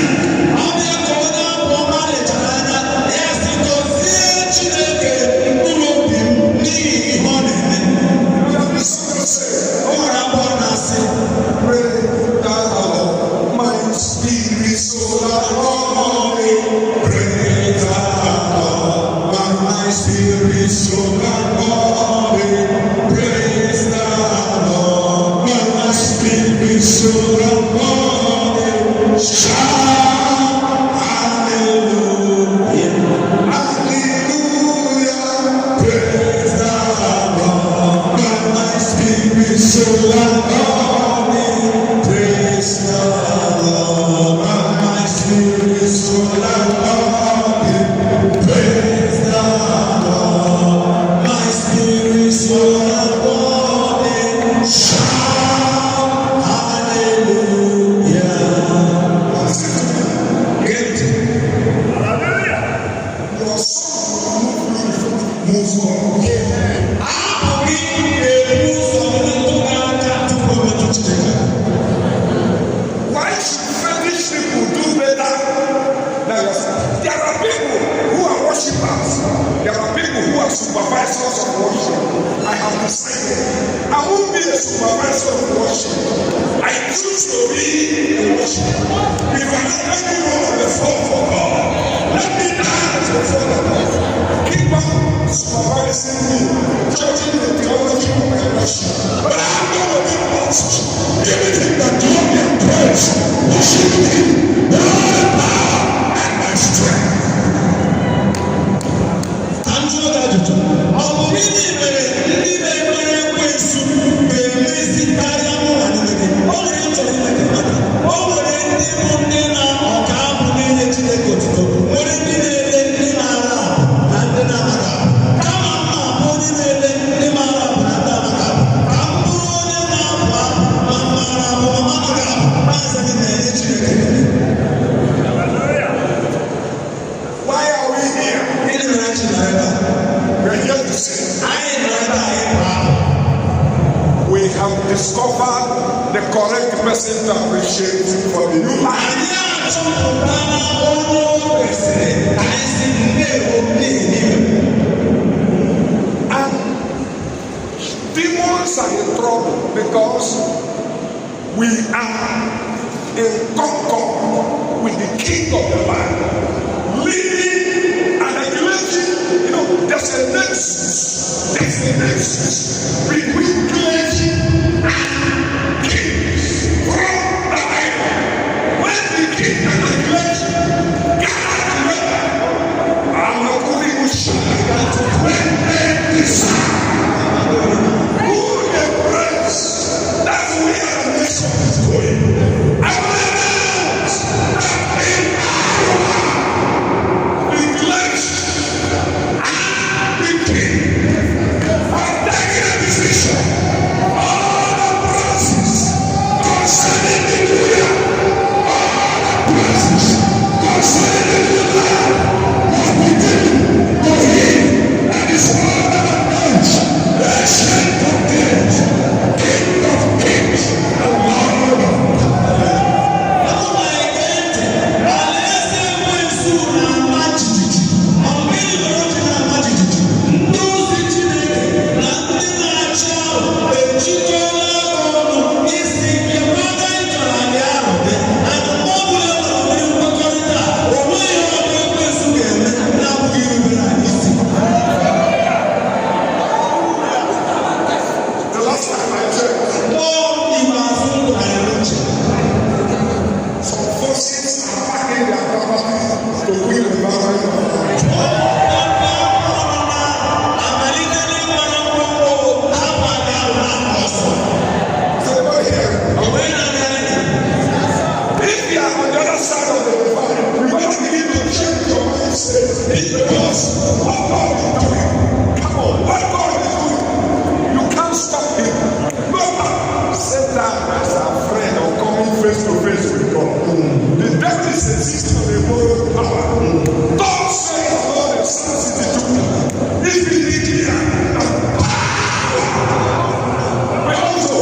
Speaker 4: Supervisors of worship. I have decided I won't be a supervisor of worship. I choose to be a worshiper. If I have anyone on the phone for God, let me Keep on supervising me, judging the theology of my worship. But I'm going to be honest. Everything that you can praise, worship me, with all the power and my strength. I'm sure that you do. I'm really discover the correct person to appreciate for the youth. And demons are in trouble because we are in concord with the king of the land, leading and regulating. You know, there's a nexus between clergy and kings from the Bible. When the king and the clergy gather together, I'm not going to share when they decide who they praise. That's where the nation is going. I will announce that in our the clergy and the king are taking a decision. All the process concerning the Judah, all the process concerning the Judah, what we did to him, that is all our knowledge, the ancient of days, King of kings, and Lord of lords. The last time I checked, some forces are packing their property to win the battle. If you are on the other side of the divide, you better begin to change your mindset because what God is doing. Come on, what God is doing, you can't stop him. No man Satan as a friend or coming face to face with God. The devil is existing on the world power. God says God is sensitive. If he declares but also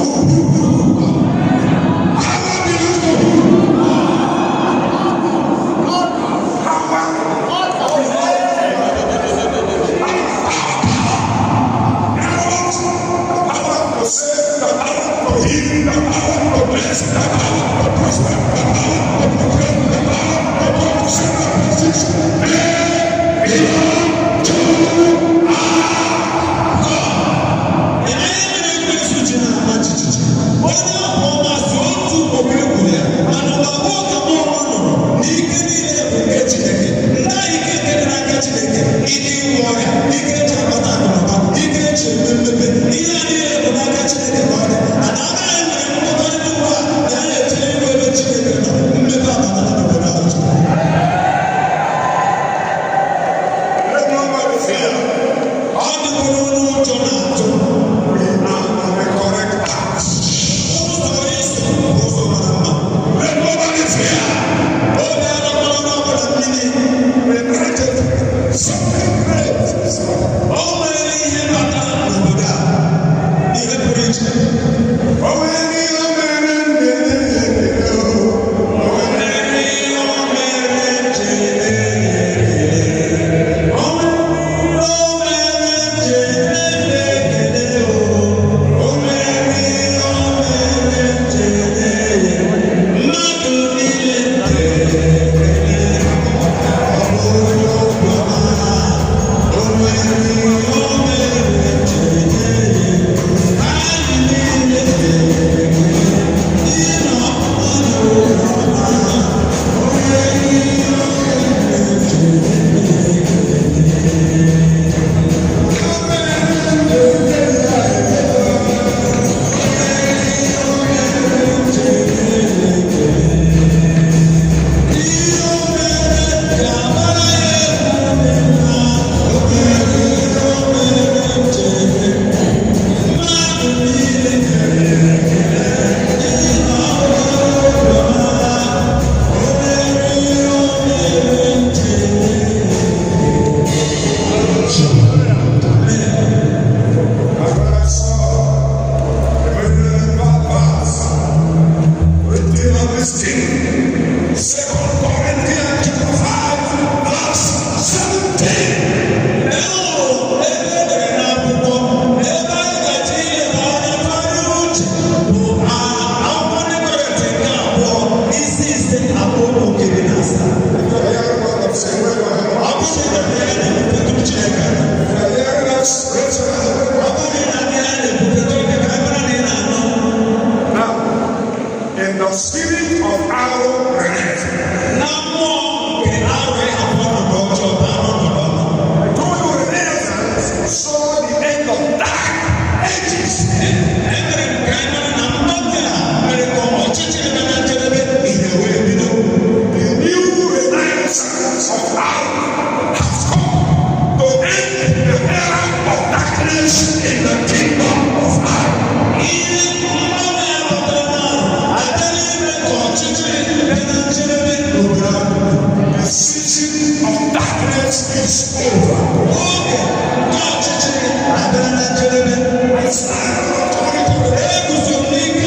Speaker 1: is over. I stand on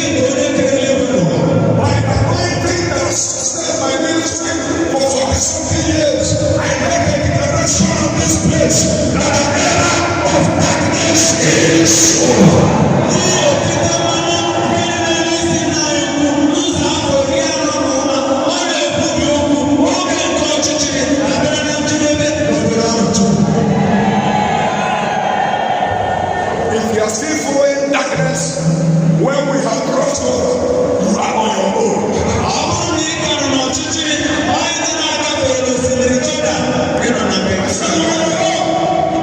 Speaker 1: authority by the anointing that sustains my ministry for 40-something years. I make a declaration of this place that the era of darkness is over. If you are still following darkness when we have crossed over, you are on your own.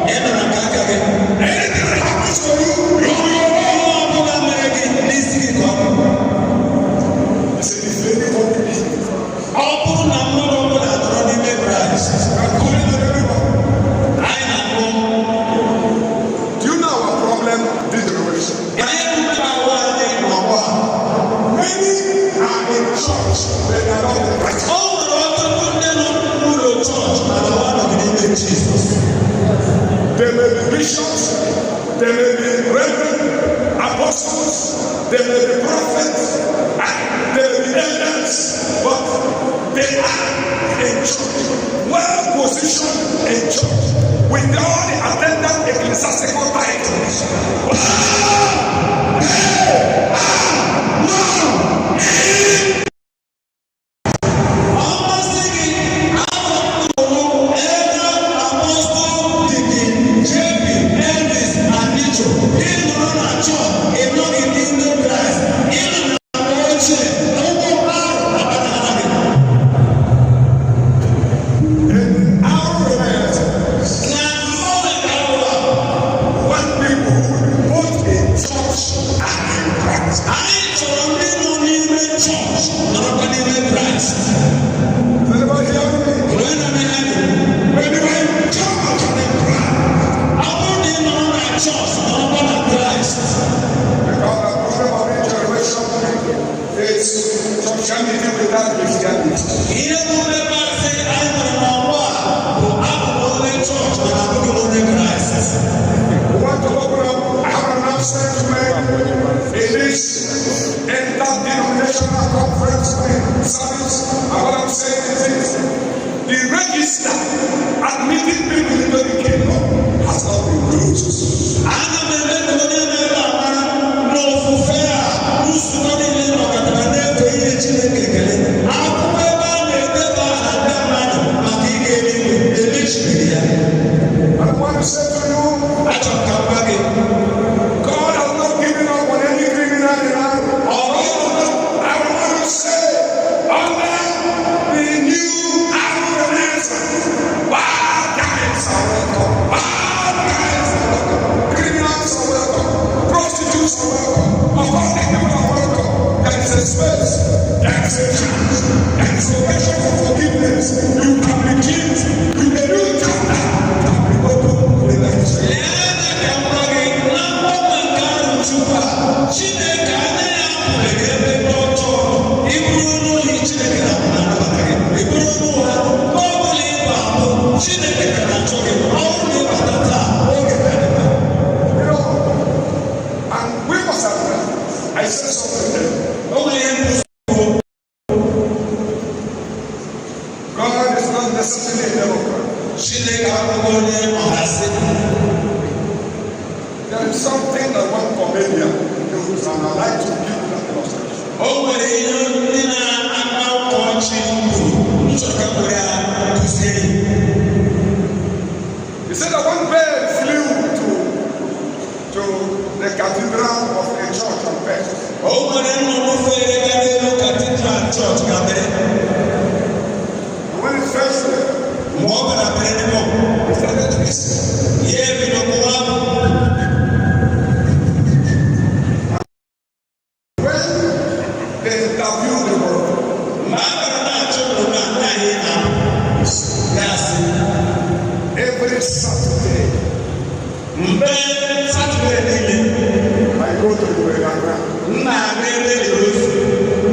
Speaker 1: Anything that happens to you, you are on your own. It's a defending of the Do you know our problem this generation? Many are in church, they are not in Christ. They may be bishops, they may be reverend apostles, they may be prophets, and they may be elders, but they are in church, well positioned in church, with all the attendant ecclesiastical titles.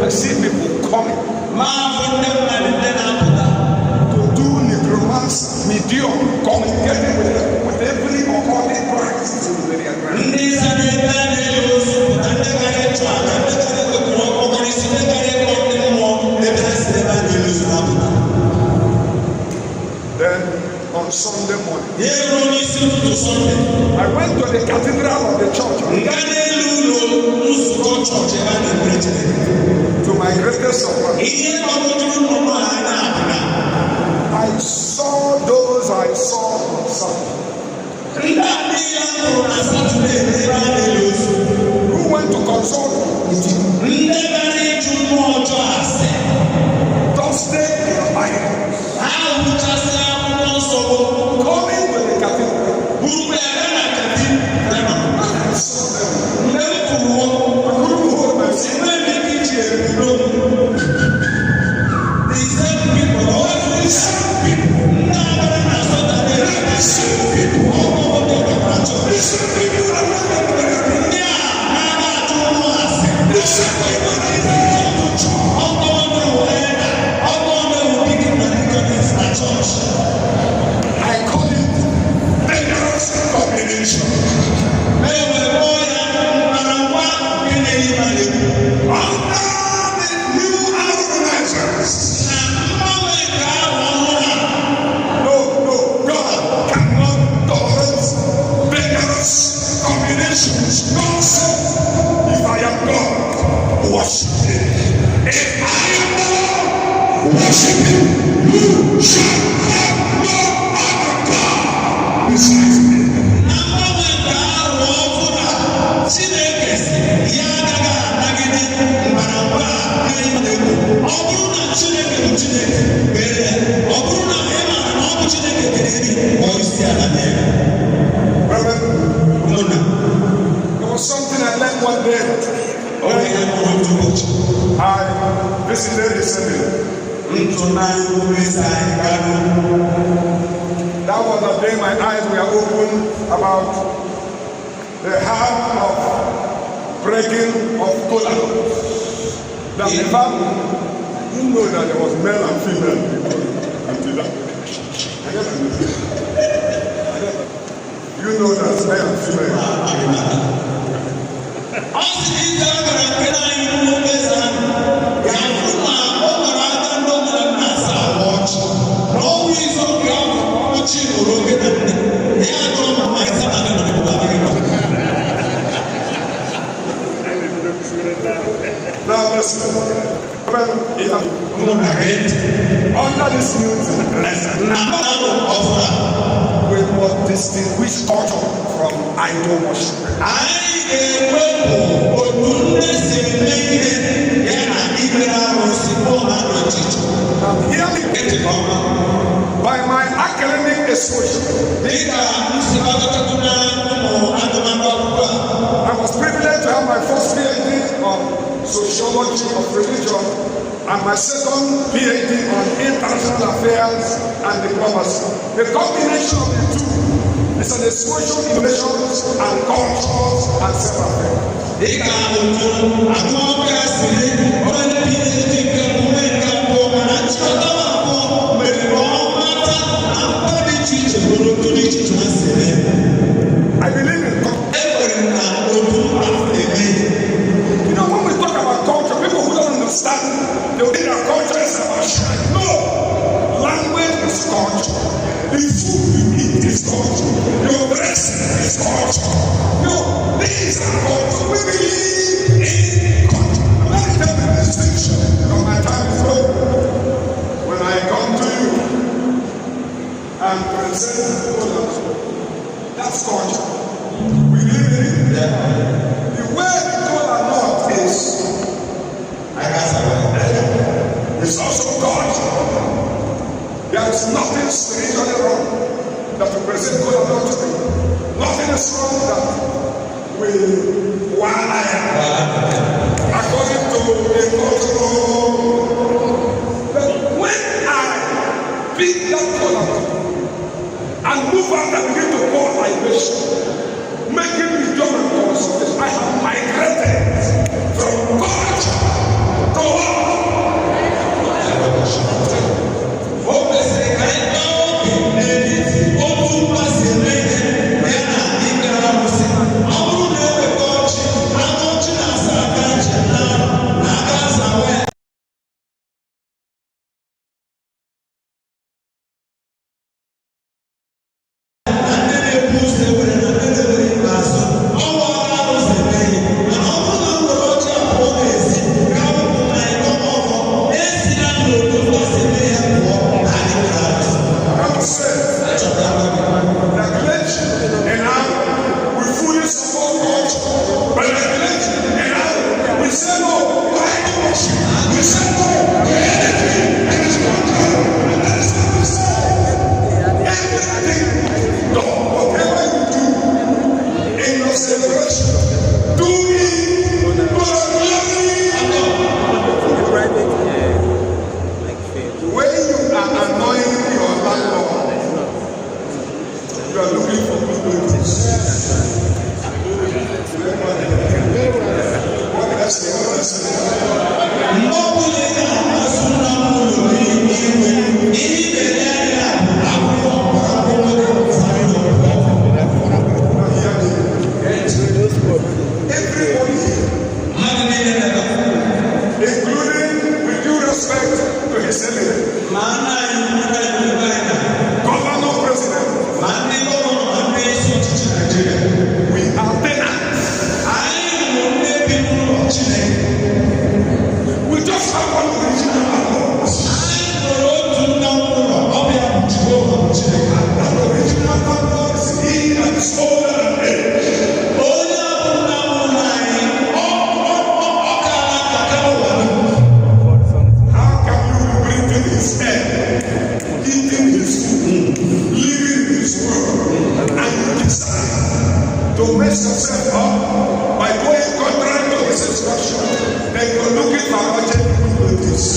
Speaker 1: I see people coming to do necromancy, medium.
Speaker 3: communicating with every occultic practice in the ground. Then on Sunday morning, I went to the cathedral of the church. To my greatest surprise, I saw those I saw on Sunday who went to consult with you. Thursday in the Bible. Coming to the cathedral. There was something I learned one day. I visited the cemetery. That was the day my eyes were opened about the harm of breaking of kola. That the family, you know that there was male and female people until that. I never knew. You know that male and female. Now listen, under this music, we must distinguish culture from idol worship. Hear me. By my academic persuasion, I was privileged to have my first PhD on sociology of religion and my second PhD on international affairs and diplomacy. The combination of the two is an exposure to nations and cultures and self-affairs. I believe in you know, when we talk about culture, people who don't understand, they will think our culture is about shrine. No! Language is culture. The food you eat is culture. Your dressing is culture. No, these are culture. We believe in culture. Let me tell you the distinction, because my time is low. When I come to you and present that's culture. We live in it. The way we call our Lord is it's also culture. There is nothing spiritually wrong that we present God about today. Nothing is wrong that we according to the cultural. But when I pick that color and move out and begin to pour libation, making me join and consultation, I have migrated from culture to what?
Speaker 4: You are looking for good notice. What did I say? Everybody here, including with due respect to his eminence, governor president, we are tenants. We just have one original laws. And that original law is he that is older than age. How can you be breathing his air, eating his food, living his world, and you decide to mess yourself up by going contrary to his instruction, and you're looking for urgent notice?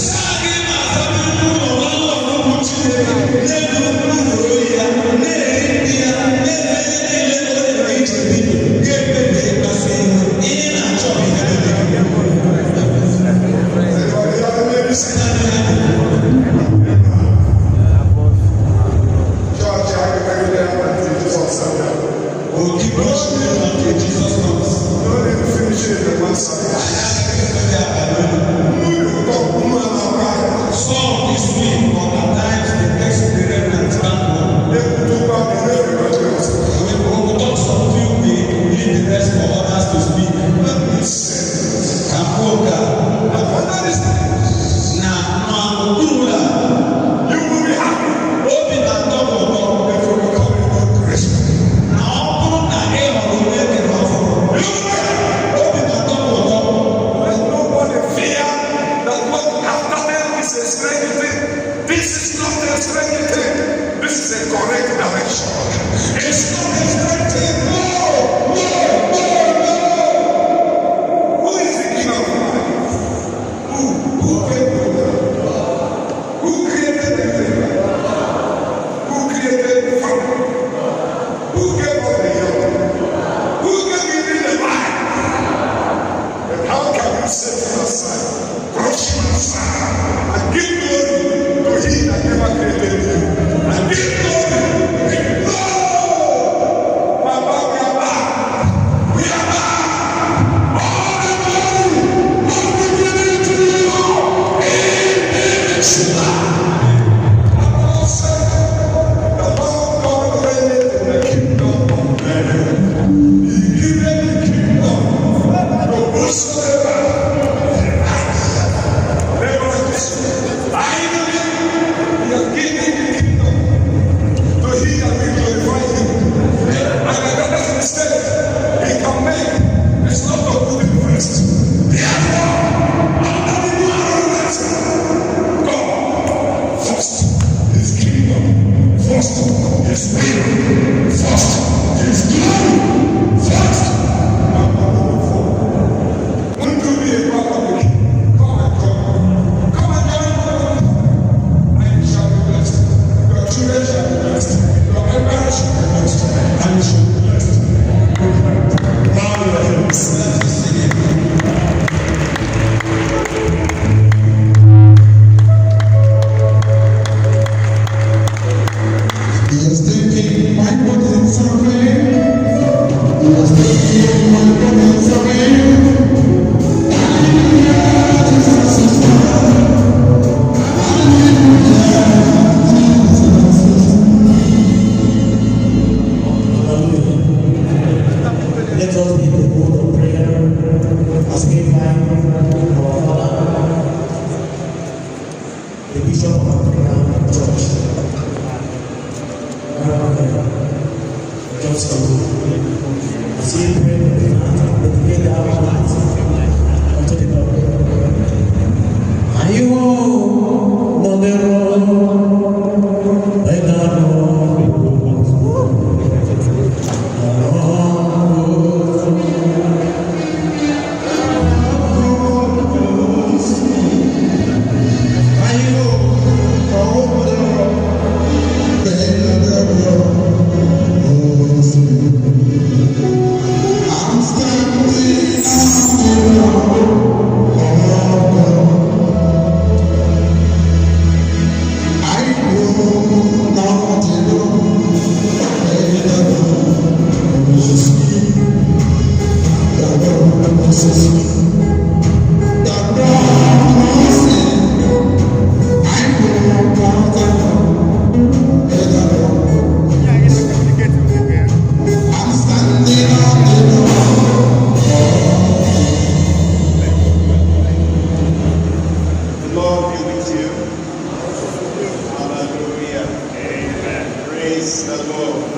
Speaker 1: Lord.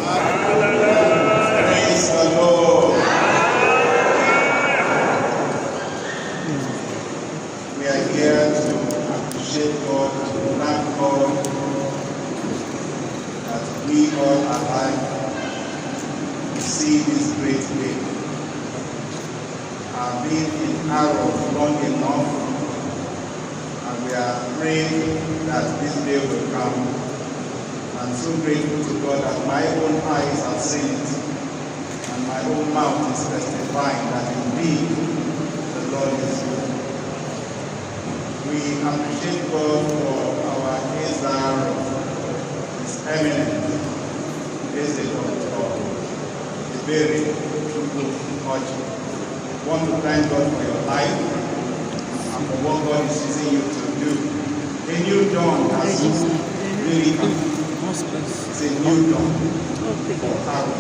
Speaker 1: Praise the Lord. We are here to appreciate God, to thank God that we all are alive to see this great day. I've been in Arrow long enough, and we are praying that this day will come. I'm so grateful to God that my own eyes have seen it, and my own mouth is testifying that indeed the Lord is good. We appreciate God for our Israel, His eminent, is the Lord, the very true God. I want to thank God for your life and for what God is using you to do. A new dawn has really come. It's a new dawn for Arrow.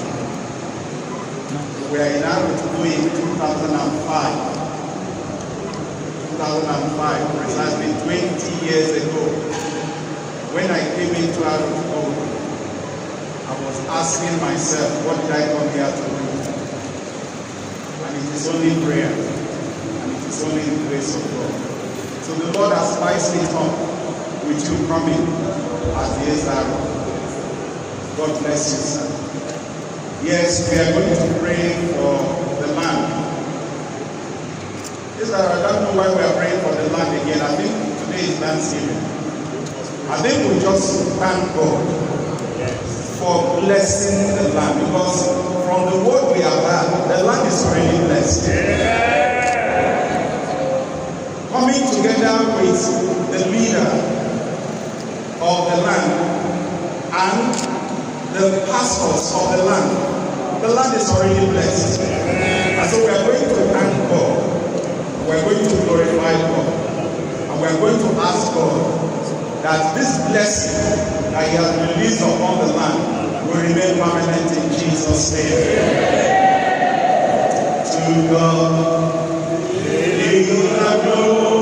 Speaker 1: We are in Arrow in 2005. 2005, precisely 20 years ago. When I came into Arrow, I was asking myself, what did I come here to do? And it is only prayer, and it is only the grace of God. So the Lord has spiced it up with you coming as the Israel. God bless you, sir. Yes, we are going to pray for the land. Israel, I don't know why we are praying for the land again. I think today is Thanksgiving. I think we just thank God for blessing the land, because from the word we have had, the land is already blessed. Coming together with the leader of the land and the pastors of the land is already blessed. And so we are going to thank God. We are going to glorify God. And we are going to ask God that this blessing that He has released upon the land will remain permanent in Jesus' name. To God be the glory.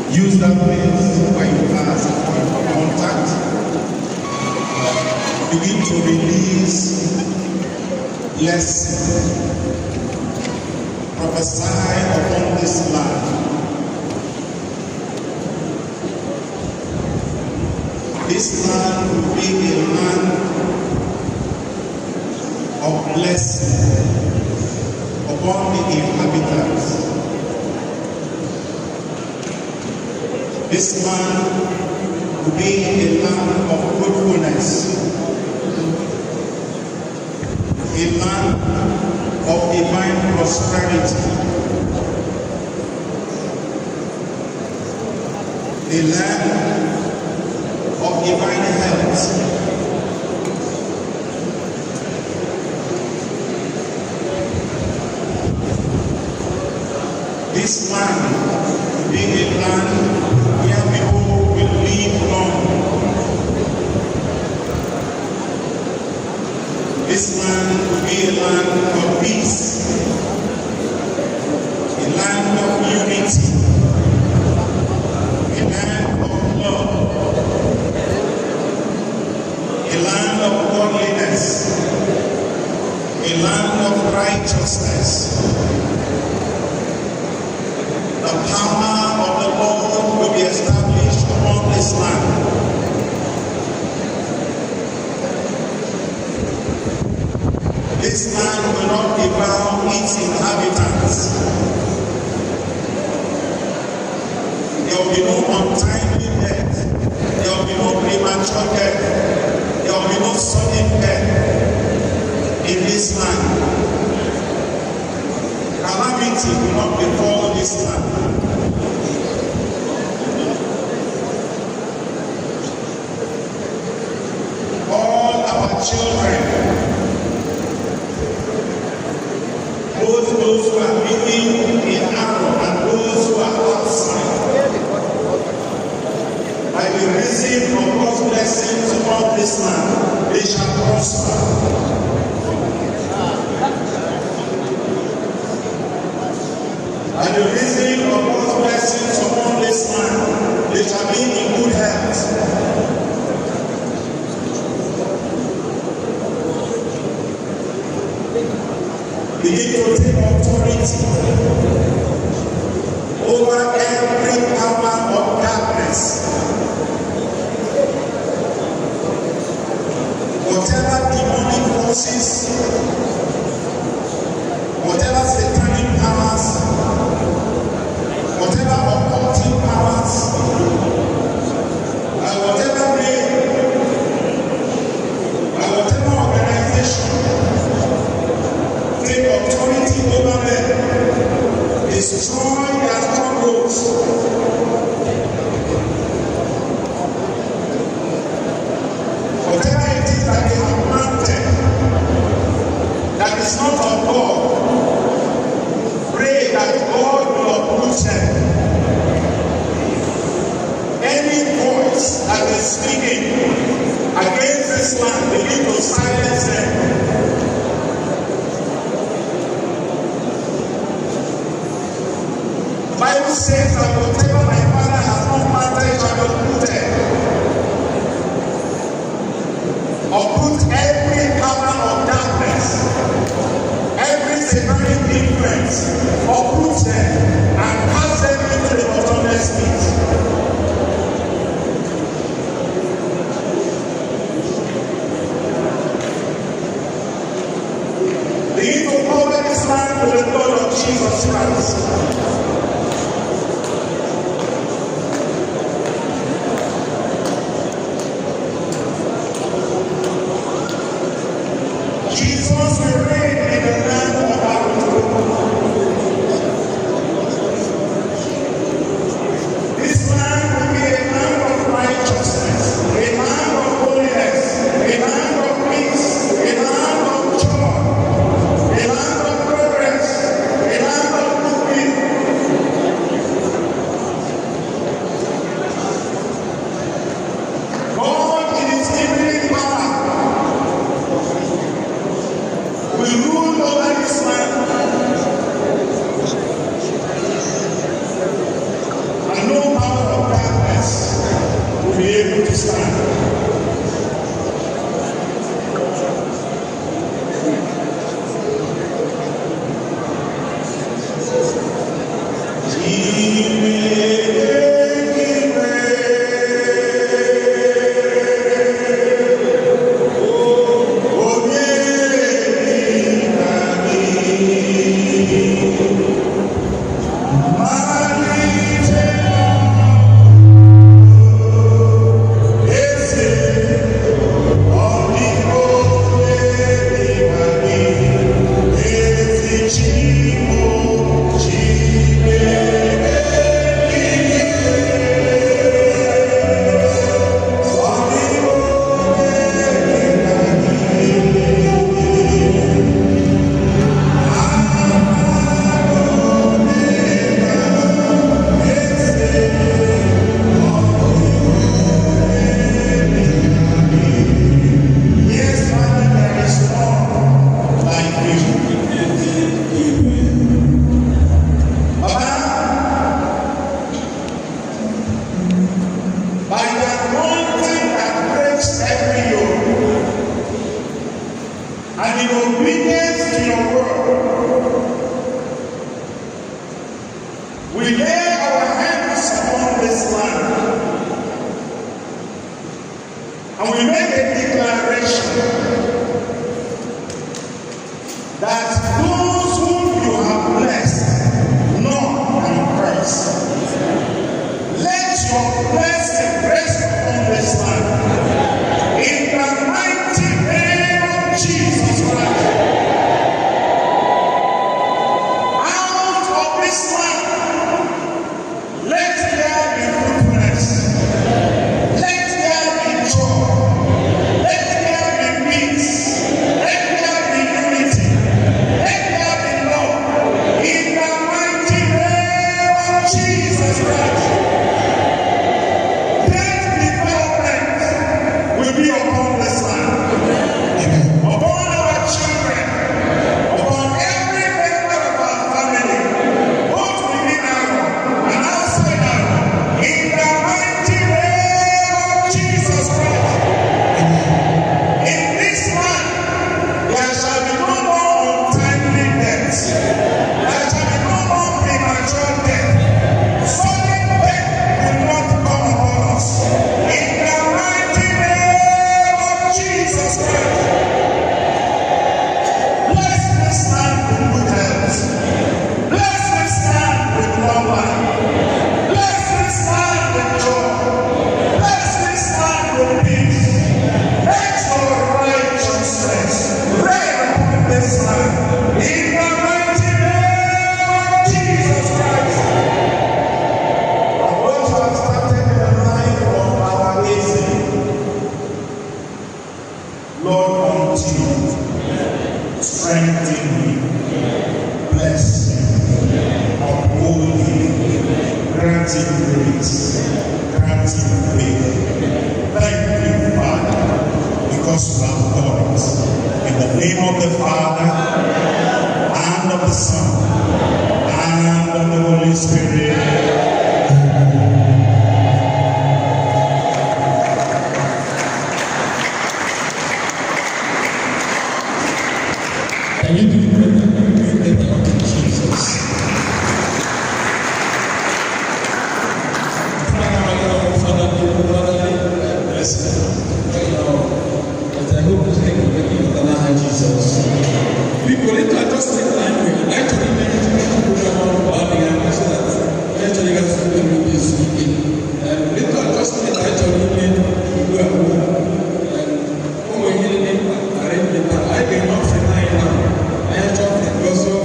Speaker 1: Use that place where you are as a point of contact. Begin to release blessing. Prophesy upon this land. This land will blessing upon the inhabitants. This land will be a land of fruitfulness, a land of divine prosperity, a land of divine health. This land will be a land where people will live long. This land will be a land of peace, a land of unity, a land of love, a land of godliness, a land of righteousness. The power of the Lord will be established upon this land. This land will not devour its inhabitants. There will be no untimely death. There will be no premature death. There will be no sudden death in this land. Calamity will not befall this land. All our children, both those who are living in Arrow and those who are outside, by the reason of God's blessings upon this land, they shall prosper. By the reason of God's blessings upon this land, they shall be in good health. Begin to take authority over every power of darkness. Whatever demonic forces, whatever satanic powers, whatever occultic powers, whatever name, whatever organization, take authority over them, destroy their strongholds. Whatever it is that they have planted that is not of God, pray that God will uproot them. Any voice that is speaking against this land, begin to silence them. The Bible says that whatever my Father has not planted shall be uprooted. Uproot every power of darkness, every satanic influence, uproot them and cast them into the bottomless pit. Begin to cover this land with the blood of Jesus Christ. Jesus will reign in the land of our This land will be a land of righteousness, a land of holiness, a land of peace, a land of joy, a land of progress, a land of goodwill. God in his infinite power will Lord, continue to strengthen him, bless him, uphold him, grant him grace, grant him faith. Thank you, Father, because you have done it. In the name of the Father, and of the Son, and of the Holy Spirit.
Speaker 5: Can you do it better than Jesus? Father, bless but I hope to take the Jesus. People, let us just take time to actually meditate on the program about the so that actually you guys will be speaking. Let us just take actually do a move. I can not deny now. I am talking because of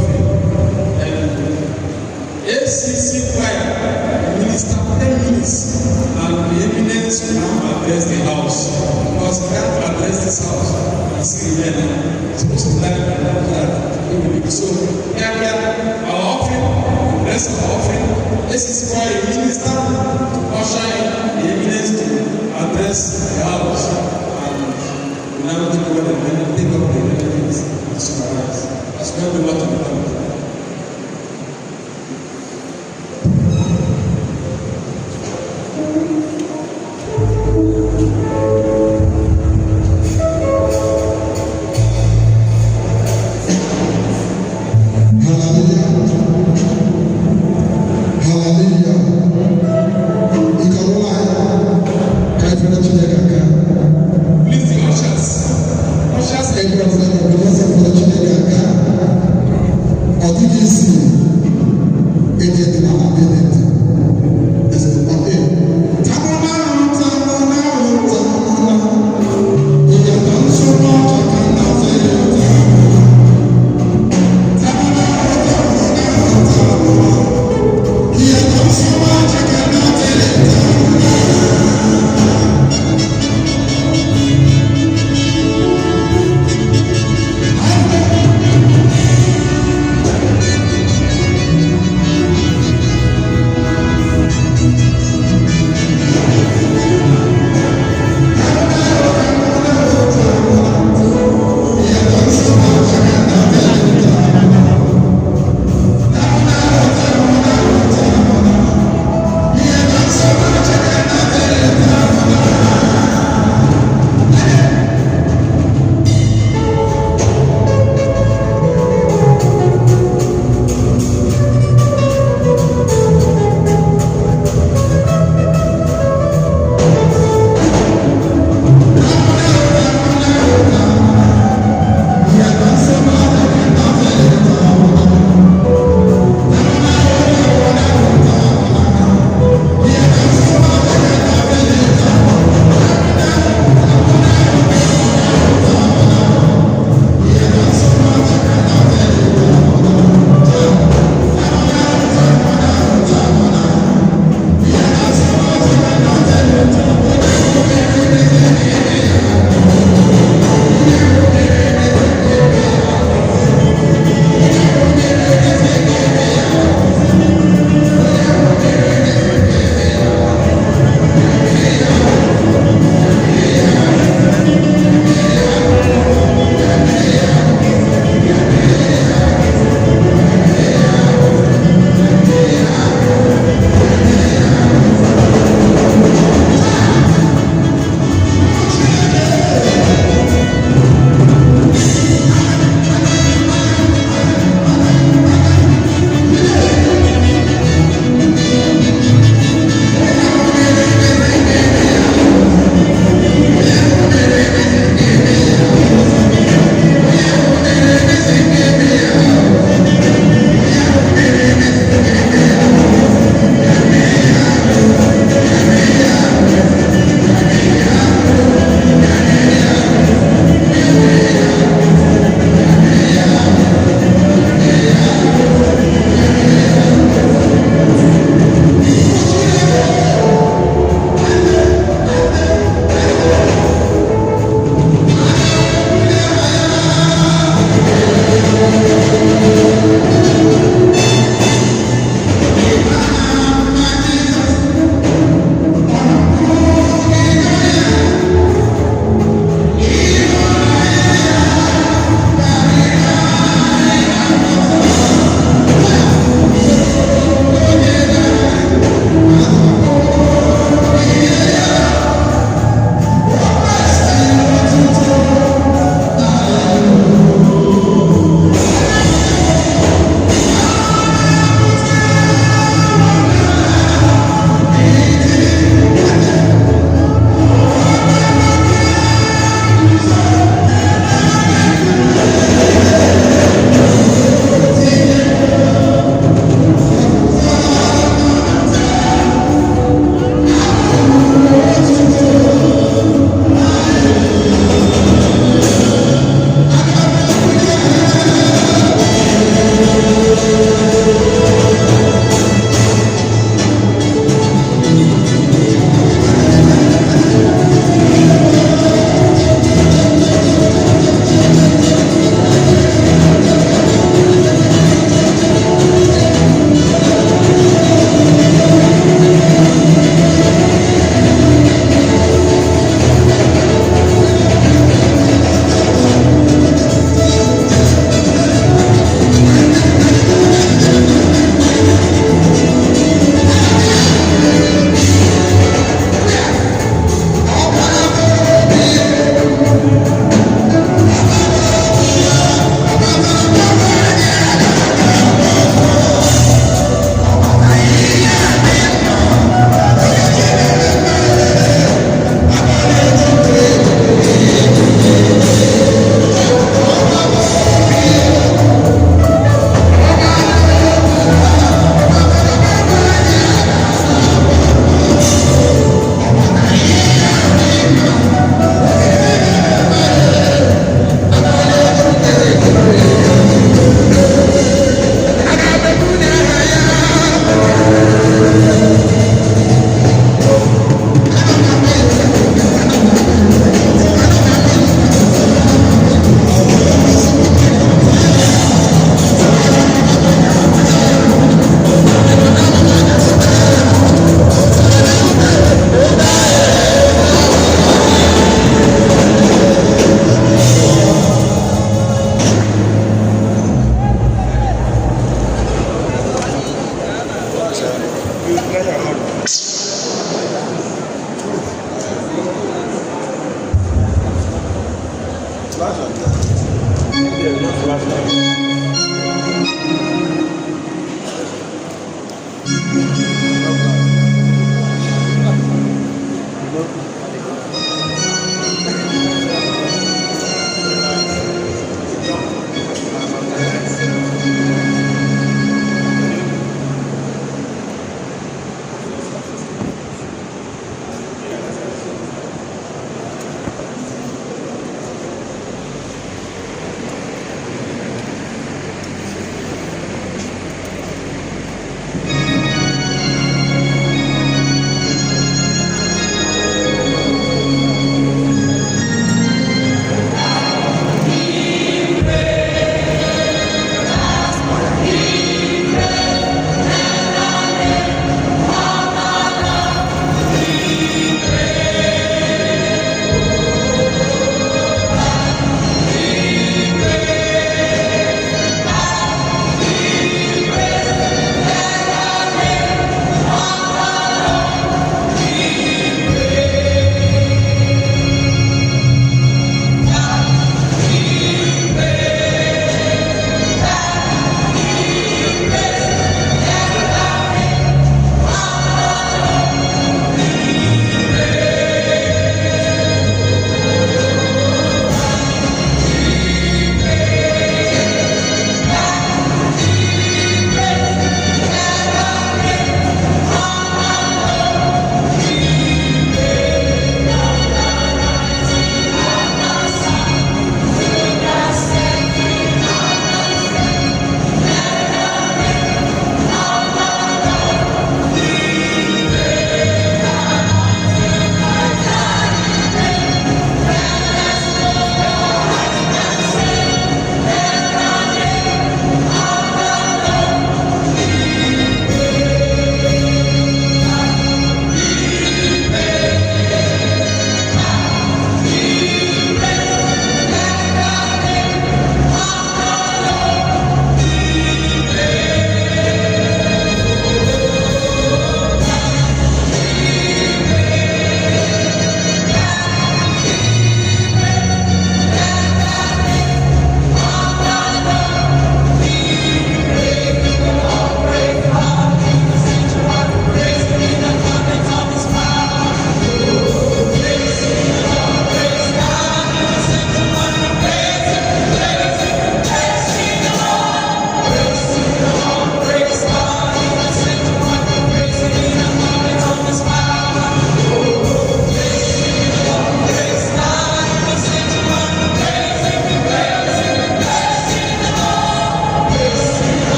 Speaker 5: ACC choir minister 10 minutes and the eminence will now address the house because we have to address this house and see the end. Supposed to plan that. So our offering, the rest of our offering, ACC choir minister to usher in the eminence to address the house and now take over the take up the things and supervise. That's why we want to become.
Speaker 2: Ushers,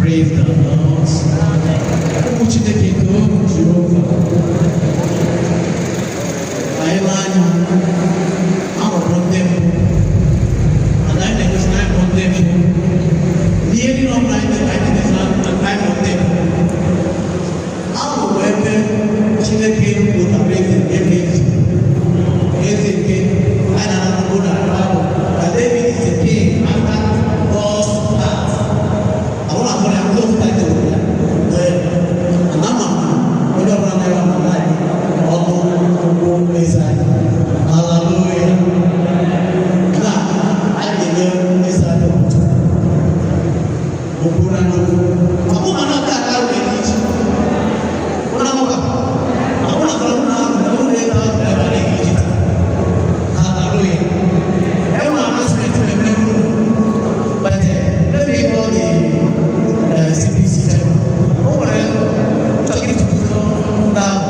Speaker 5: Praise the Lord. Ụmụ Chineke too Jehova. Anyị anya ahụrụ ndị mbụ. Anyị na-egosi na anyị bụ ndị mbụ. N'ihe dị n'ọbụla anyị na-egosi na anyị bụ ndị mbụ. Ahụrụ ebe Chineke pụtara eze ebe eze nke anyị na-anụ na Bible. That David is a king after God's heart. I want to call him close title. Hallelujah. Now, I believe this is the Aku mana tak tahu ini. Orang apa? Aku nak kalau nak dia tahu apa ini. Hallelujah. Emang aspek itu memang. But let me go the CPC. Orang tak itu tahu.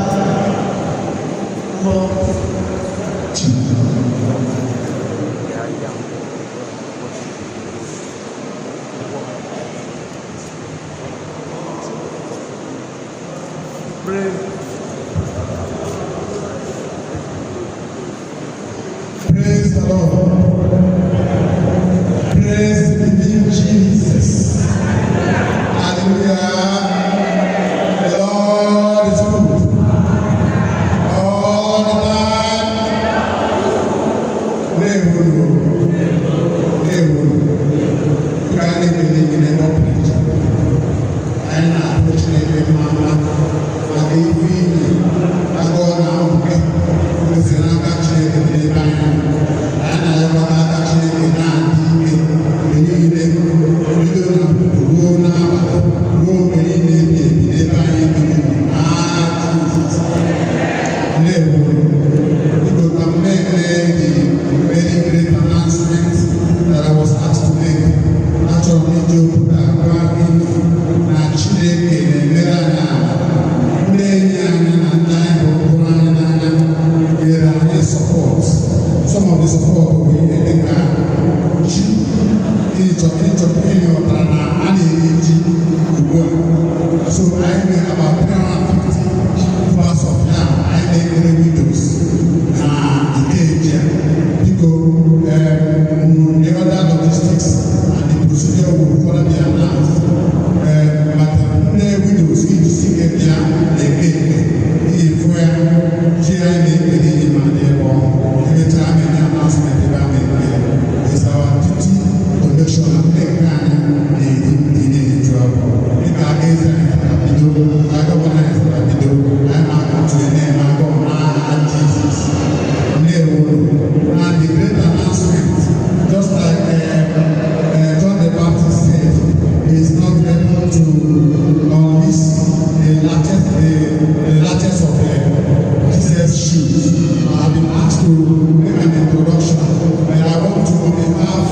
Speaker 3: Praise the Lord. Praise the living Jesus. Hallelujah. The Lord is good. All the time. You can't even live in a public. I'm not appreciating Mama. I go now. Listen, I'm actually the man. And I am actually the man. You don't go now. Go in the Jesus. Never. Because I'm making a very great announcement that I was asked to make. Actually, Joe, some of the support will be in so I made about 350 plus of now. I made 3 windows. Because the other logistics and the procedure will follow the announced. But the windows in the single down the gate. If we are every time an announcement about me, it's our duty to make sure that they can in trouble. If I guess I do, I don't want to do. I'm not to the name I go and Jesus. And the great announcement, just like John the Baptist said, is not able to unleash the latest of Jesus' shoes. I've been asked to make an introduction, and I want to, on behalf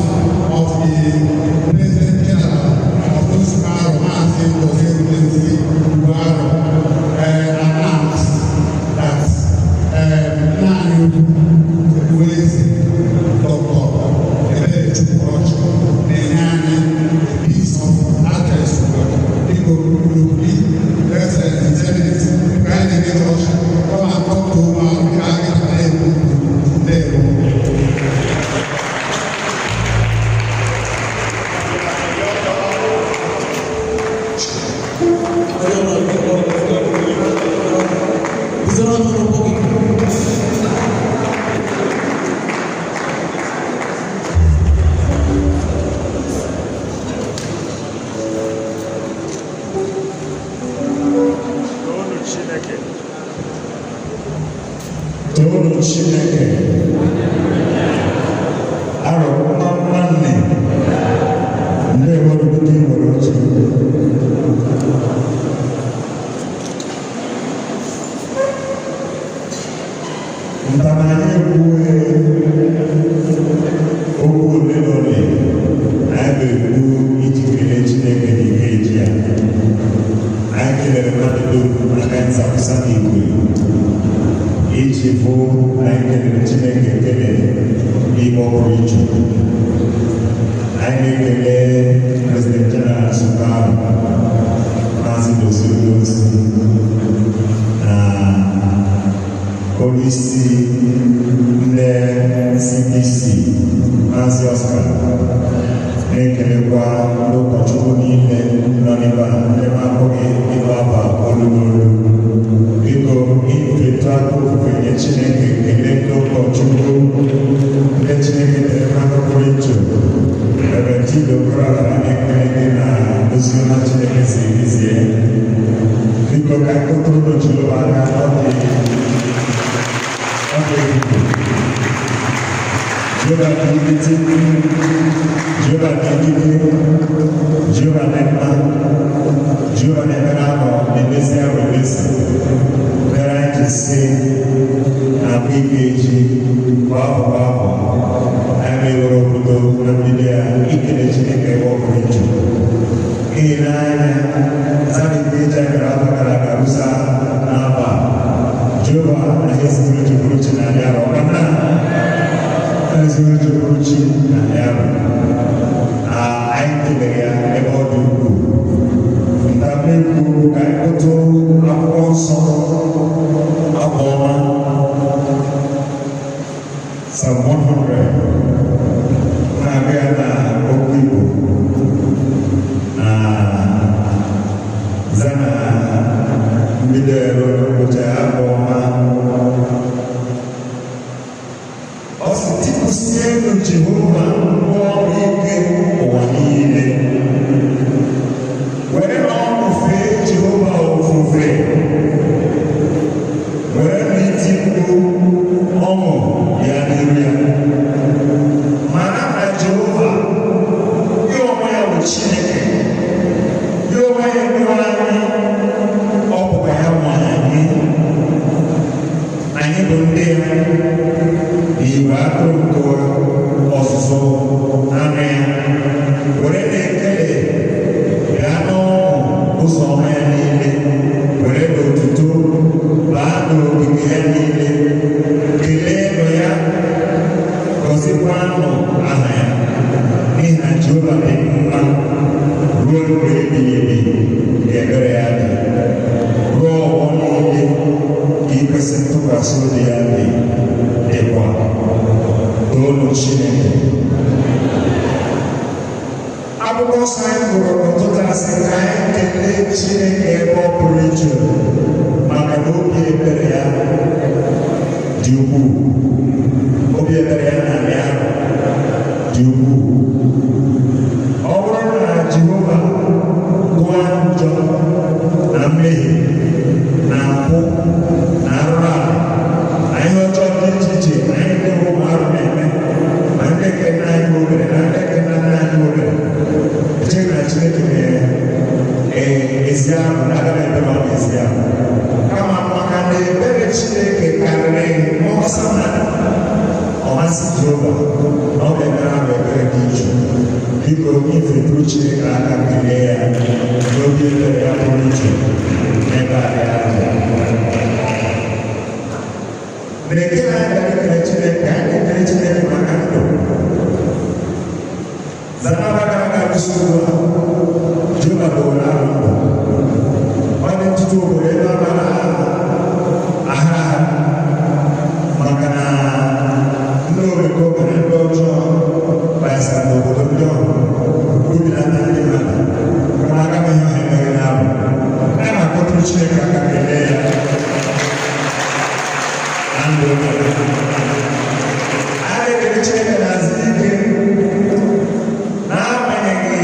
Speaker 3: of the President General of those Romantic Presidency, announce that now with Dr. the piece of address people will be residents, executives, guiding introduction. Come and talk to our
Speaker 1: President General Sukarno. isi ndị CDC Maazị Oscar na-ekelekwa ndị ụkọchukwu niile nọ n'ebe a ndị na-abụghị ịlụ aba olu n'olu. Biko ifetu aka ofufe nye Chineke kele ndị ụkọchukwu ndị Chineke tere mmanụ pụrụ iche ebe Chidokoro na-ekele gị na oziọma Chineke si ezie. Biko ka nkụtụrụ n'ochulu aka ọ dị Jehovah Trinity, Jehovah Trinity, Jehovah Nekma, Jehovah Nekanabo, Nemesia Rebesi, Kara Jisi, Abikeji, Wabu, Ame Orobudo, Nabidia, Ikene Chineke Wokurinju. Inaya, Sani Pita, Karaba Karakarusa, Naba, Jehovah, and his spiritual fruit in Ayarona. Spiritual fruit in Ayarona. I think about the group. Tapi guru kayak itu apa some 100. Nabi ada ibu. Zana bidero bocah apa? Ositiku sienu Jehovah mau ike wanile. Wherever you fail, Jehovah will fulfill. Wherever you go, Mana Jehovah, you are my Chineke. You are my Mwani. Oh, my Mwani. I need to live. You are to also. Amen. Wherever you go, usomeni weredo tutu bado bigeni kileno ya kosikwano ahaya ni hajola bima rolo bibi yegere yale ro oni ipesentu kasudi yale ekwa dono chine abuko sai goro tota sekai kele Chineke ebe ọ pụrụ iche maka na obi ebere ya dị ukwuu. Obi ebere ya na-amị ahụ dị ukwuu. Ọ bụrụ na Jehova gụọ njọ na mmehie na mpụ na arụrụ ala na ihe ọjọọ dị iche iche na ihe ndị ụmụ arụ na-eme ma ndị nke nna anyị obere na ndị nke nna nna anyị obere echeghị na Chineke na-eme Eziamu, nada me pelo Eziamu. Kama makane bebe Chineke karịrị ọsana ọmasị Jehova na ọ ga-emere ahụ ebere dị iche. Biko ifetu Chineke aka kelee ya n'obi ebere ya pụrụ iche n'ebe a ya dị. Mgbe gị na-aga ekele Chineke, anyị ekele Chineke maka ndụ. Zanaba gara aga usoro Jehova dọwara ahụ ndụ. Wani tutu obodo ebe ọ bara agha maka na ndị omeko mere ndị ọjọọ gbasara n'obodo ndị ọhụrụ obi na ndị mmadụ kama aka m ihe ọhịa mere n'abụ a na-akpọtụrụ Chineke aka kelee ya na ndụ obodo a na-ekele Chineke na-azụ ike n'agbanyeghị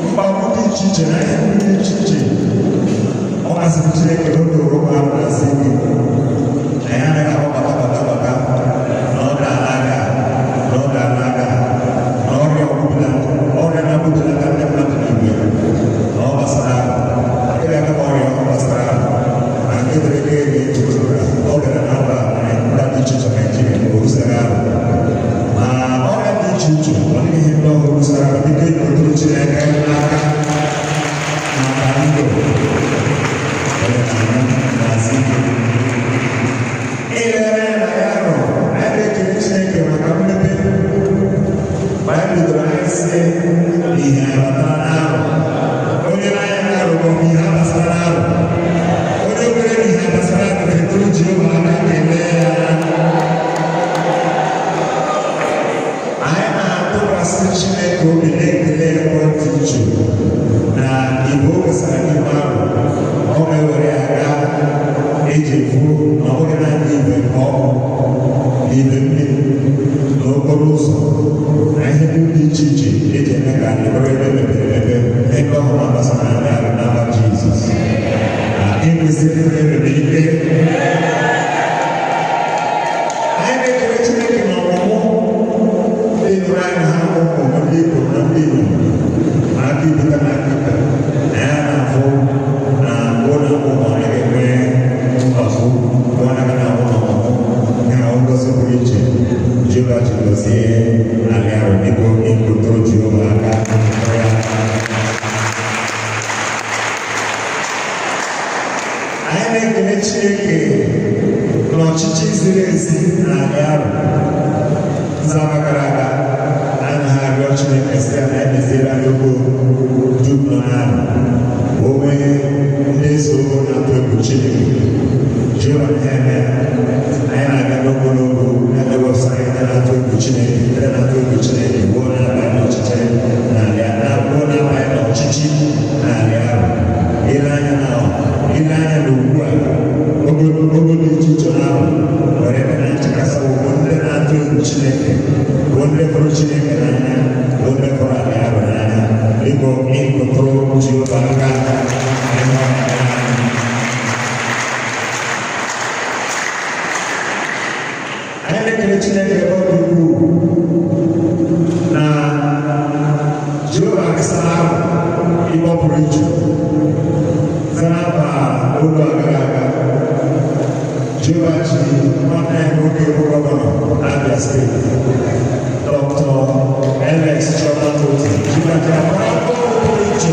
Speaker 1: mkpagbu dị iche iche na ihe ndị dị iche iche. Ọ masịrị Chineke na oge oroma ahụ na-asị ike na ya anaghị ahụ bata na ọ ga-alaga na ọrịa na-agbụbelata ndị mmadụ n'igwe na ọ gbasara ahụ agaghị aga ọrịa ọ gbasara ahụ na nke dere ga-ejikọrọ ọ gara na mba dị iche iche Naijiria mgbe orusara ahụ ma ọrịa dị iche iche ọ dịghị ihe ndị ọhụrụ rusara ahụ dịka ikoturu Chineke n'aka maka ndụ. ziri ezi n'ala ahụ nzama gara aga anyị ha arịọ Chineke site na ya meziere anyị okwu dum nọ n'ahụ o nwee ndị eze ogo na-atụ egwu Chineke Jehova na-eme anyị na-aga n'ogologo na-ewepụsa anyị ndị na-atụ egwu Chineke ndị na-atụ egwu Chineke gbuo na-abanye n'ọchịchị n'ala na-agbuo na-abanye n'ọchịchị n'ala ahụ ile anya na ugbu a ogo dị iche iche ahụ were ebe na nchekasị bụ ndị na-atụ egwu Chineke bụ ndị hụrụ Chineke n'anya bụ ndị hụrụ ala ahụ n'anya ịbụ ịkụtụrụ Jehova aka anyị na-ekele Chineke ebe ọ dị ukwuu na Jehova akịsara ahụ ịgba pụrụ iche zara mba ụlọ gara aga Jehova ji nwanne ya nwoke bụ gọvanọ Abia steeti Dr. Alex Chioma Toti Jehova ji agbara ọrụ pụrụ iche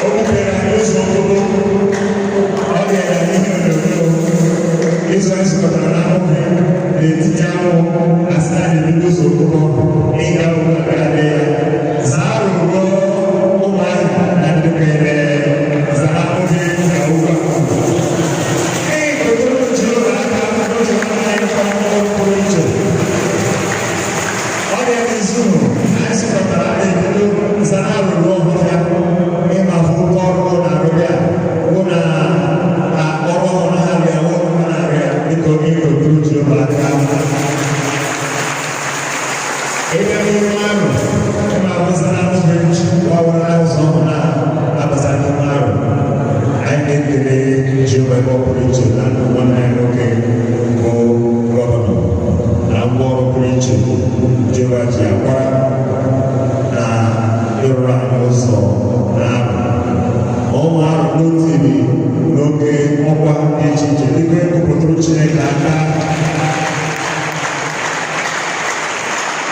Speaker 1: o bupere anyị ụzọ okporo ọ ga-enye ihe onyonyo ịzụ anyị zụkọtara na ahụhụ n'etiti anwụ asịta n'ebido ụzọ okporo ịga ụgbọ gara ya zaa rụruo ụmụahụ na ndị kwere zara ahụhụ na ụgbọ ịkụtụrụ Jehova aka n'ụzọ anyị ọrụ pụrụ iche ọ ga-eme izuru anyị zụkọtara n'ebido zara rụruo ọhụrụ ịma akwụkwọ ọrụ na arụbịa bụ na ọrụ ọhụrụ ha bịa ọrụ ha na-arịa dịka oge ịkụtụrụ Jehova aka ebe n'ime ahụ ịma abụzara n'oge ọwụra ụzọ ọhụrụ na-abụza n'ime ahụ anyị na-ekele Jehova ebe ọ pụrụ iche na ndụ nwanne ya nwoke bụ gọvanọ na ngwa ọrụ pụrụ iche Jehova ji akwara na ịrụrụ anyị ụzọ ụmụ arụ n'otiri n'oge ọkwa dị iche iche dịka ekwupụtụrụ Chineke aka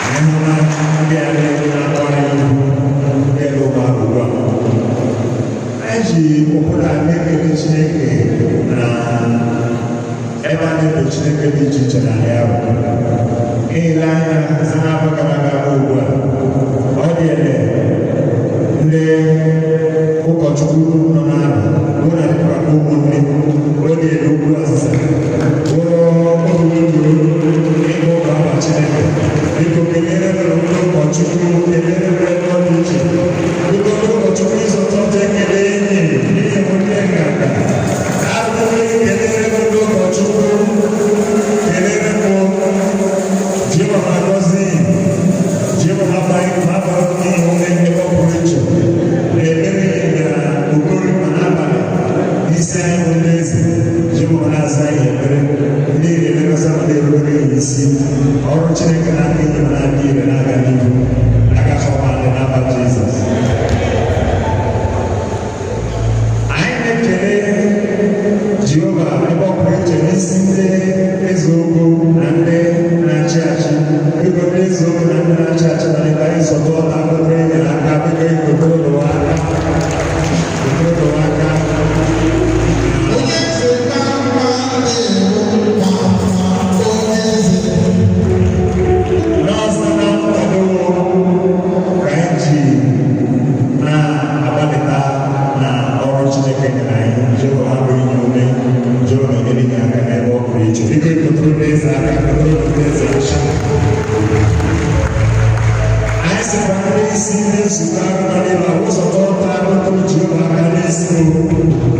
Speaker 1: anyị hụla ndị a na-akọrọ ihu elu ụmụ arụ ugbu a anyị ji obodo a na-ekele Chineke na ebe a na-eto Chineke dị iche iche na ya bụ ile anya si n'afọ gara aga ugbu a ọ dị ele ndị ụkọchukwu nọ n'ahụ bụ na dịkwara ụmụnne oge n'okwu ọzịza ụlọ oruuru ịgụ ụka ọba Chineke biko kelere ndị ụkọchukwu kelere ndị ọ dị iche biko ndị ụkọchukwu ịzọtọta ekele enyi n'ihi nwoke nganga arụghị kelere ndị ụkọchukwu kelere mbụ Jehova gọzi Jehova gbara n'ihi onye ebe ọ pụrụ iche na-ekpere ya okori ma n'abalị n'isi anyị bụ ndị eze Jehova na-aza anyị ekpere ndị na-elekọta ma na-erubere ya isi ọrụ Chineke na-adị ihe ma na-adị ire na-aga n'ihu agakọkwa ndị n'aba Jizọs anyị na-ekele Jehova ebe ọ pụrụ iche n'isi ndị eze ogo na ndị na-achị achị biko ndị eze ogo na ndị na-achị achị na ndị anyị zọtọ na akụkọ enyere aka biko ikotoro ụlọ aka
Speaker 3: Onye eze ka mma na-eru ma onye eze
Speaker 1: n'ọzọ na nkwado ka anyị ji na-agbalịta na ọrụ Chineke nyere anyị Jehova bụ inye ume Jehova nyere inye aka n'ebe ọ pụrụ iche biko ikotoro n'eze aka ikotoro n'eze acha anyị sịkwa ndị isi ndị nzukọ agụmalịla ụzọtọ ọtọ agụtụrụ Jehova aka n'isi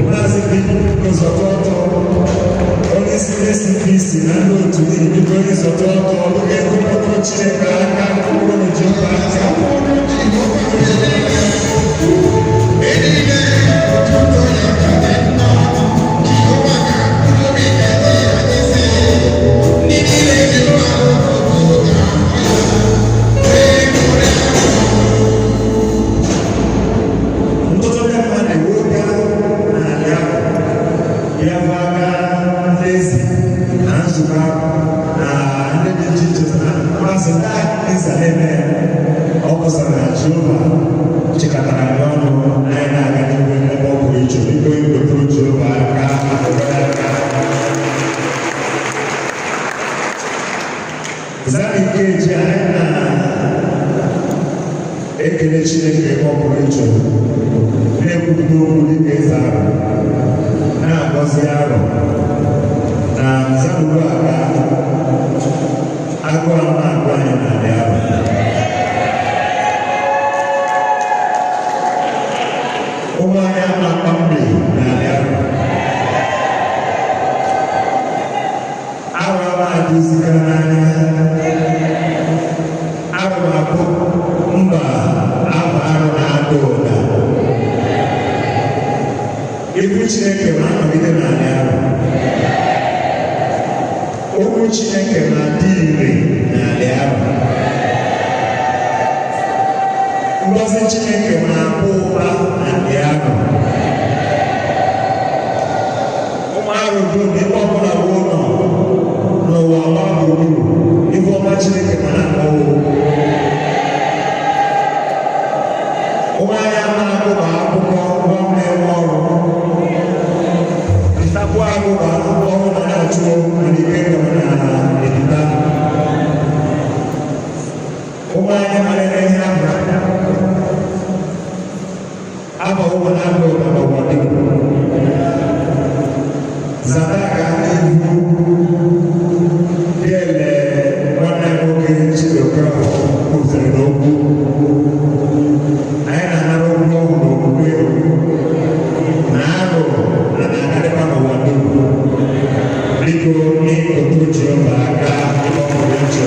Speaker 1: maazị ụzọtọ ọtọ onye isi ndị CPC na ndị otu n'ihi biko onye zọtọ ọtọ ọlụga ekwekọtụrụ Chineke aka mkpụrụ Jehova aka ọ pụsara na Jehova chịkọtara ya ọnụ anyị na-aga n'ihu ebe ọ pụrụ iche biko ekele Chineke ebe ọ pụrụ iche na-ekwupụta okwu dịka eze ahụ na-agọzi arọ na nzanugbu aga agụ ama agụ anyị na-adị arọ ụmụ anyị ama akpa mbe na-adị arọ arọ ama adịzikara n'anya arọ abụ mba afọ arọ na-ada ụda ibu Chineke na-anọgide n'ala arọ okwu Chineke na-adị ire n'ala arọ ngọzi Chineke na-abụ ụba n'ala arọ ụmụ arọ dum ebe ọbụla bụ ụlọ n'ụwa ọma gburugburu ibu ọma Chineke na-akpọwo ụmụ anyị na-agụba akwụkwọ gọọmenti enwe ọrụ ntakwu agụba ọrụ na na-achụ n'ike nọ na edita ụmụ anyị malere ihe ahụ aba ụmụ na-agụ ọgbọdị zata ka n'ihu dịele nwanne nwoke Chidoka kwụsịrị n'okwu anyị na-anara okwu ọhụrụ okwukwe na arụ na na-agadịkwa n'ụwa dum biko n'ịkọta Jehova aka ebe ọ pụrụ iche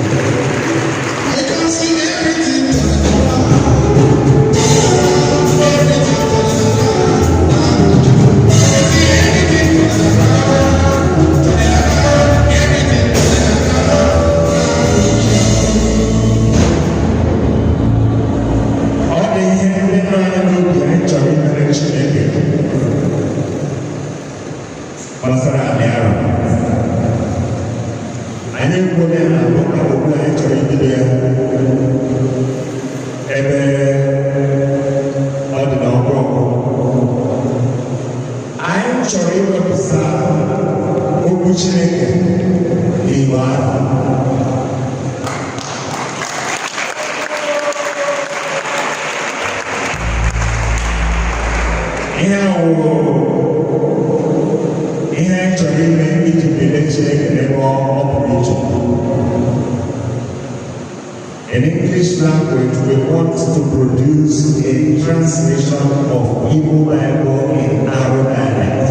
Speaker 1: gbasara ala arọ anyị ekwuola ya na ụka okwu anyị chọrọ ibido ya ebe ọ dị n'ọkụ ọkụ anyị chọrọ iwepụta okwu Chineke n'igbe ahụ ihe ọwụwụ ihe anyị chọrọ ime iji kelee Chineke n'ebe ọ pụrụ iche. In English language, we want to produce a translation of Igbo Bible in our dialect.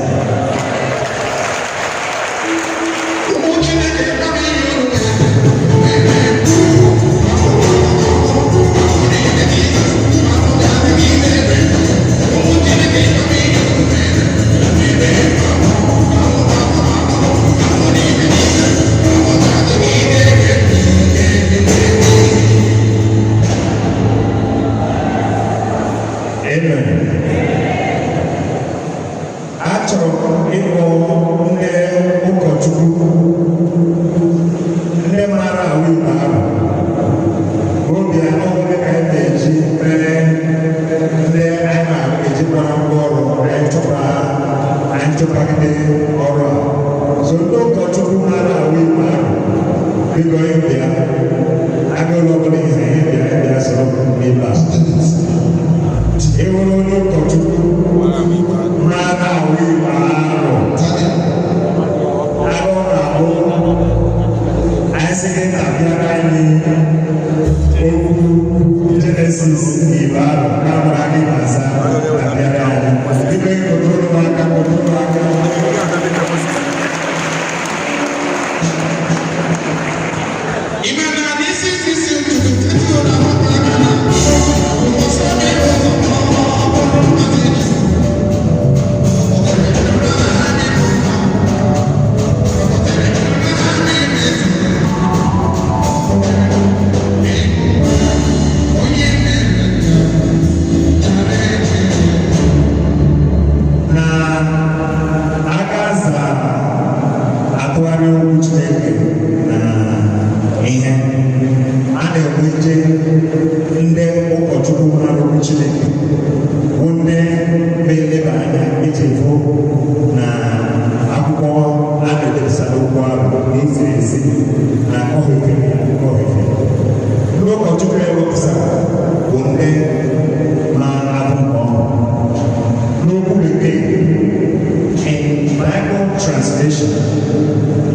Speaker 1: In Bible translation,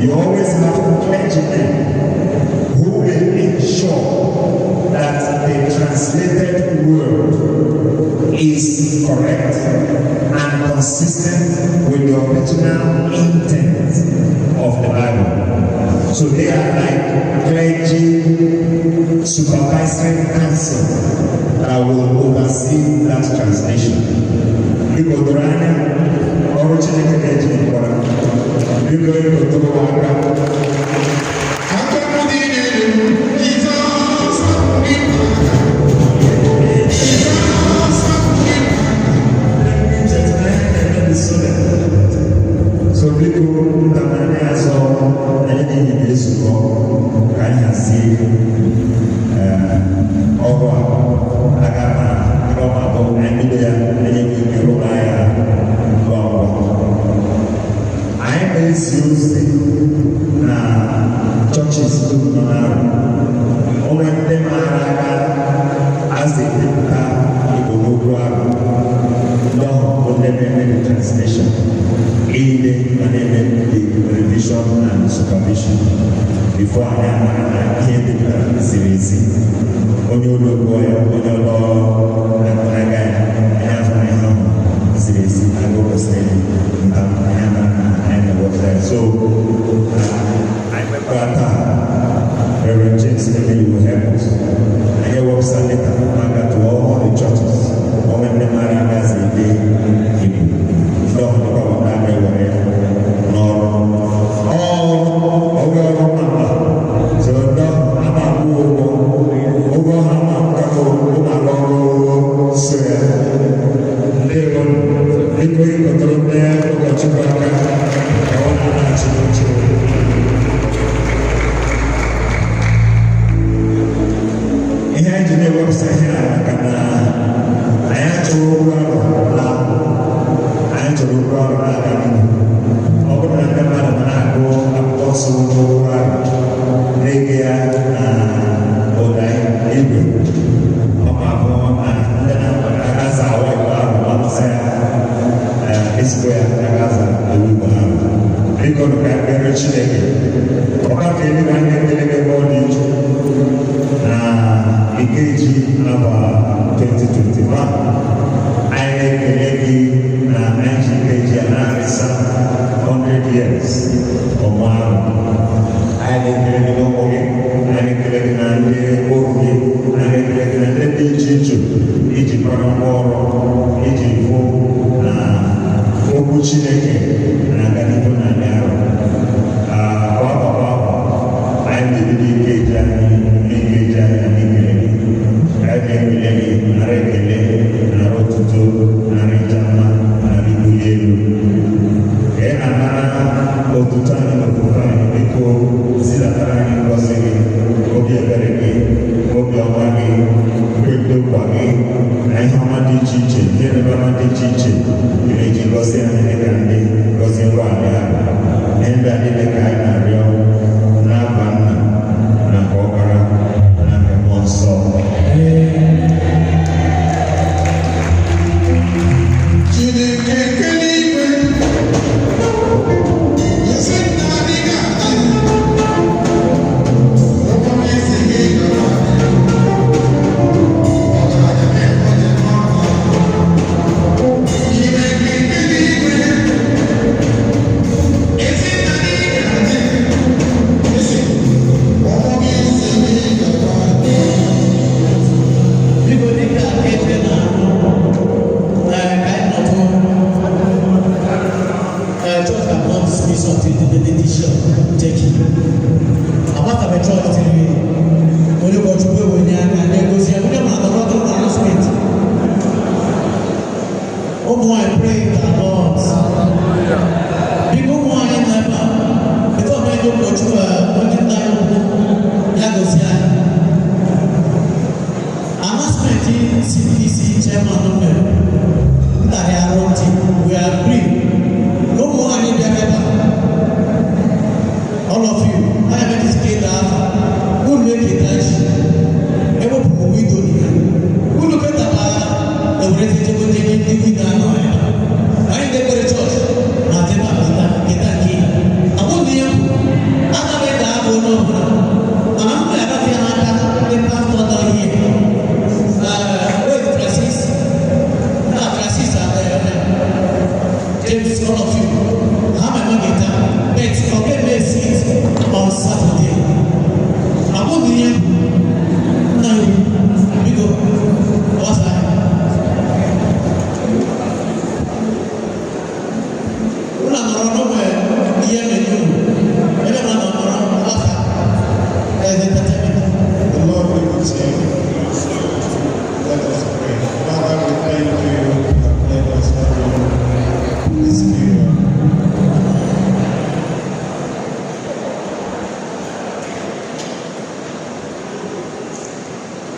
Speaker 1: you always have clergymen who will ensure that the translated word is correct and consistent with the original intent of the Bible. So they are like clergy supervisory council that will oversee that translation. Because the original clergy is so people that are so anything in this world can see over Agama, Romabo, and India, and Yorubaya. I am using churches to when them are as they the translation, aiding and the revision and supervision before I hear the series. On your boy, on your law, and I have my home series, I go to study, and was there. So I'm a brother, Reverend James, maybe you will help us. I hear what Sunday to all the churches. When the Maragas in the don't know that they were nor all over so I'm over
Speaker 2: Who make it?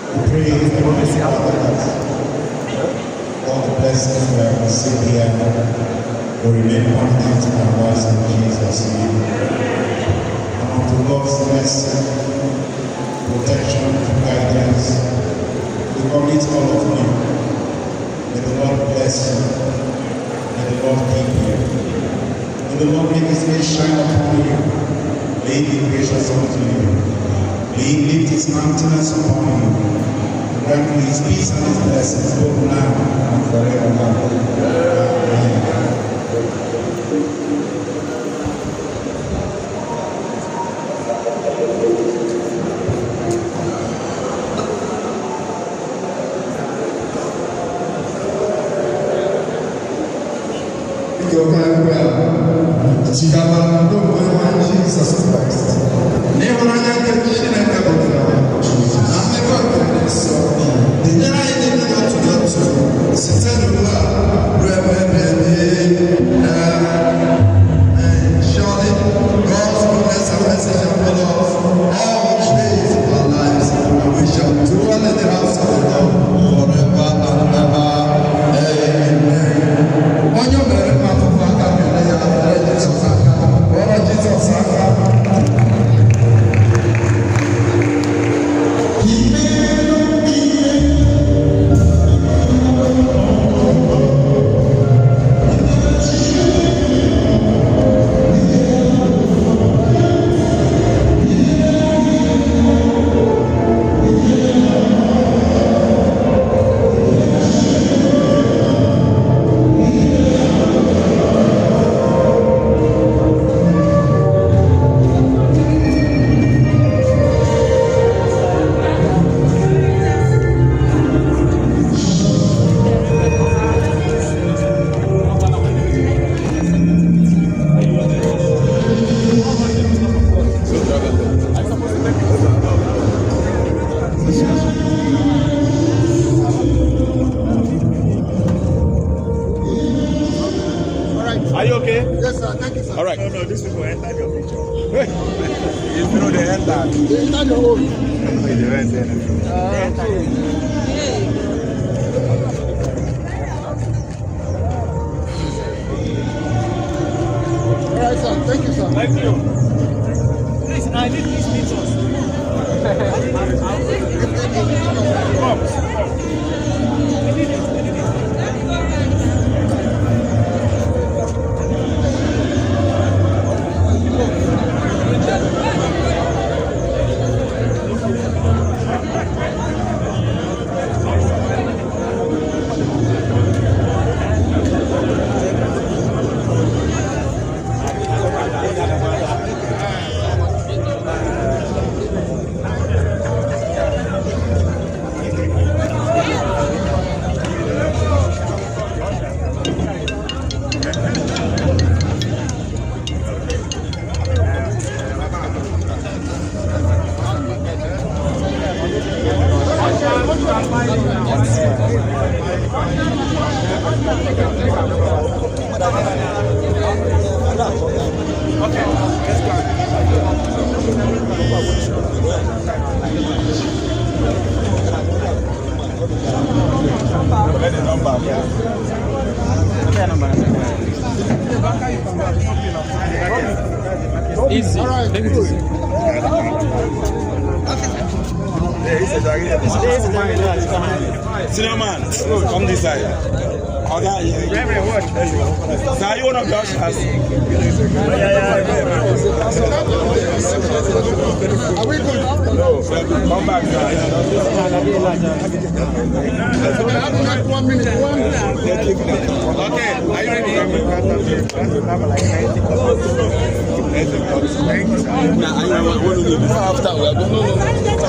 Speaker 1: pray for all the blessings we have received here will remain permanent in our lives in Jesus' name. And unto God's mercy, protection, and guidance, we commit all of you. May the Lord bless you. May the Lord keep you. May the Lord make his face shine upon you. May he be gracious unto you. May he lift his countenance upon you. Grant you his peace and his blessings, both now and forevermore. Amen.
Speaker 2: Jesus Christ. Surely God's goodness and mercy shall follow us all the days of our lives, and we shall dwell in the house of the Lord forever and ever. Amen. On your very mouth of Jesus,
Speaker 8: Are you okay?
Speaker 3: Yes, sir. Thank you, sir.
Speaker 8: All right. No, these people entered your picture. You know they entered.
Speaker 3: They entered your own.
Speaker 8: They went there.
Speaker 3: All right, sir. Thank you, sir.
Speaker 8: Thank you.
Speaker 6: Please, I need these pictures.
Speaker 8: Easy. All right. Take it easy. Senior man, come this side. Okay, now you want to go to us.
Speaker 3: Are we good?
Speaker 8: No, come back.
Speaker 3: Just 1 minute. 1 minute.
Speaker 8: Okay, are you ready? Now, I want to do this after we are going.